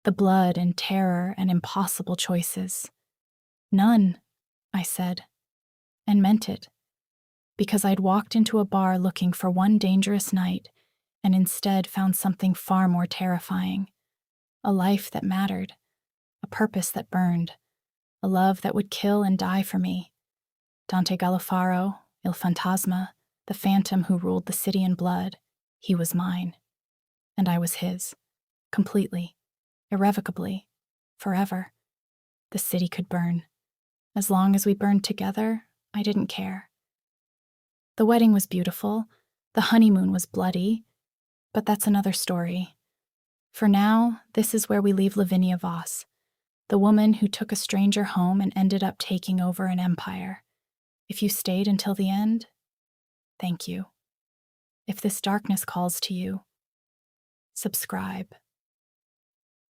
the blood and terror and impossible choices. None, I said, and meant it, because I'd walked into a bar looking for one dangerous night and instead found something far more terrifying. A life that mattered, a purpose that burned, a love that would kill and die for me. Dante Galifaro, Il Fantasma, the phantom who ruled the city in blood, he was mine. And I was his. Completely. Irrevocably. Forever. The city could burn. As long as we burned together, I didn't care. The wedding was beautiful, the honeymoon was bloody, but that's another story. For now, this is where we leave Lavinia Voss, the woman who took a stranger home and ended up taking over an empire. If you stayed until the end, thank you. If this darkness calls to you, subscribe.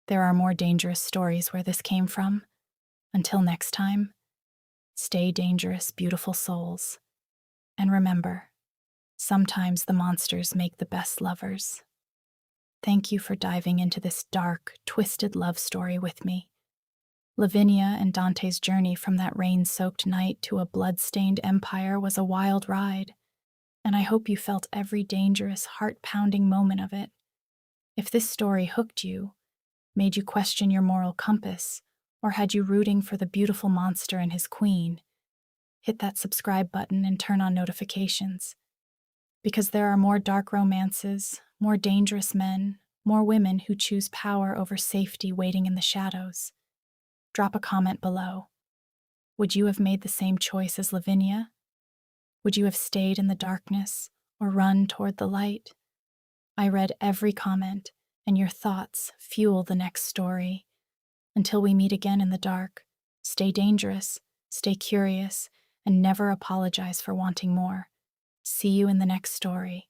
There are more dangerous stories where this came from. Until next time, stay dangerous, beautiful souls. And remember, sometimes the monsters make the best lovers. Thank you for diving into this dark, twisted love story with me. Lavinia and Dante's journey from that rain-soaked night to a blood-stained empire was a wild ride, and I hope you felt every dangerous, heart-pounding moment of it. If this story hooked you, made you question your moral compass, or had you rooting for the beautiful monster and his queen, hit that subscribe button and turn on notifications. Because there are more dark romances, more dangerous men, more women who choose power over safety waiting in the shadows. Drop a comment below. Would you have made the same choice as Lavinia? Would you have stayed in the darkness or run toward the light? I read every comment, and your thoughts fuel the next story. Until we meet again in the dark, stay dangerous, stay curious, and never apologize for wanting more. See you in the next story.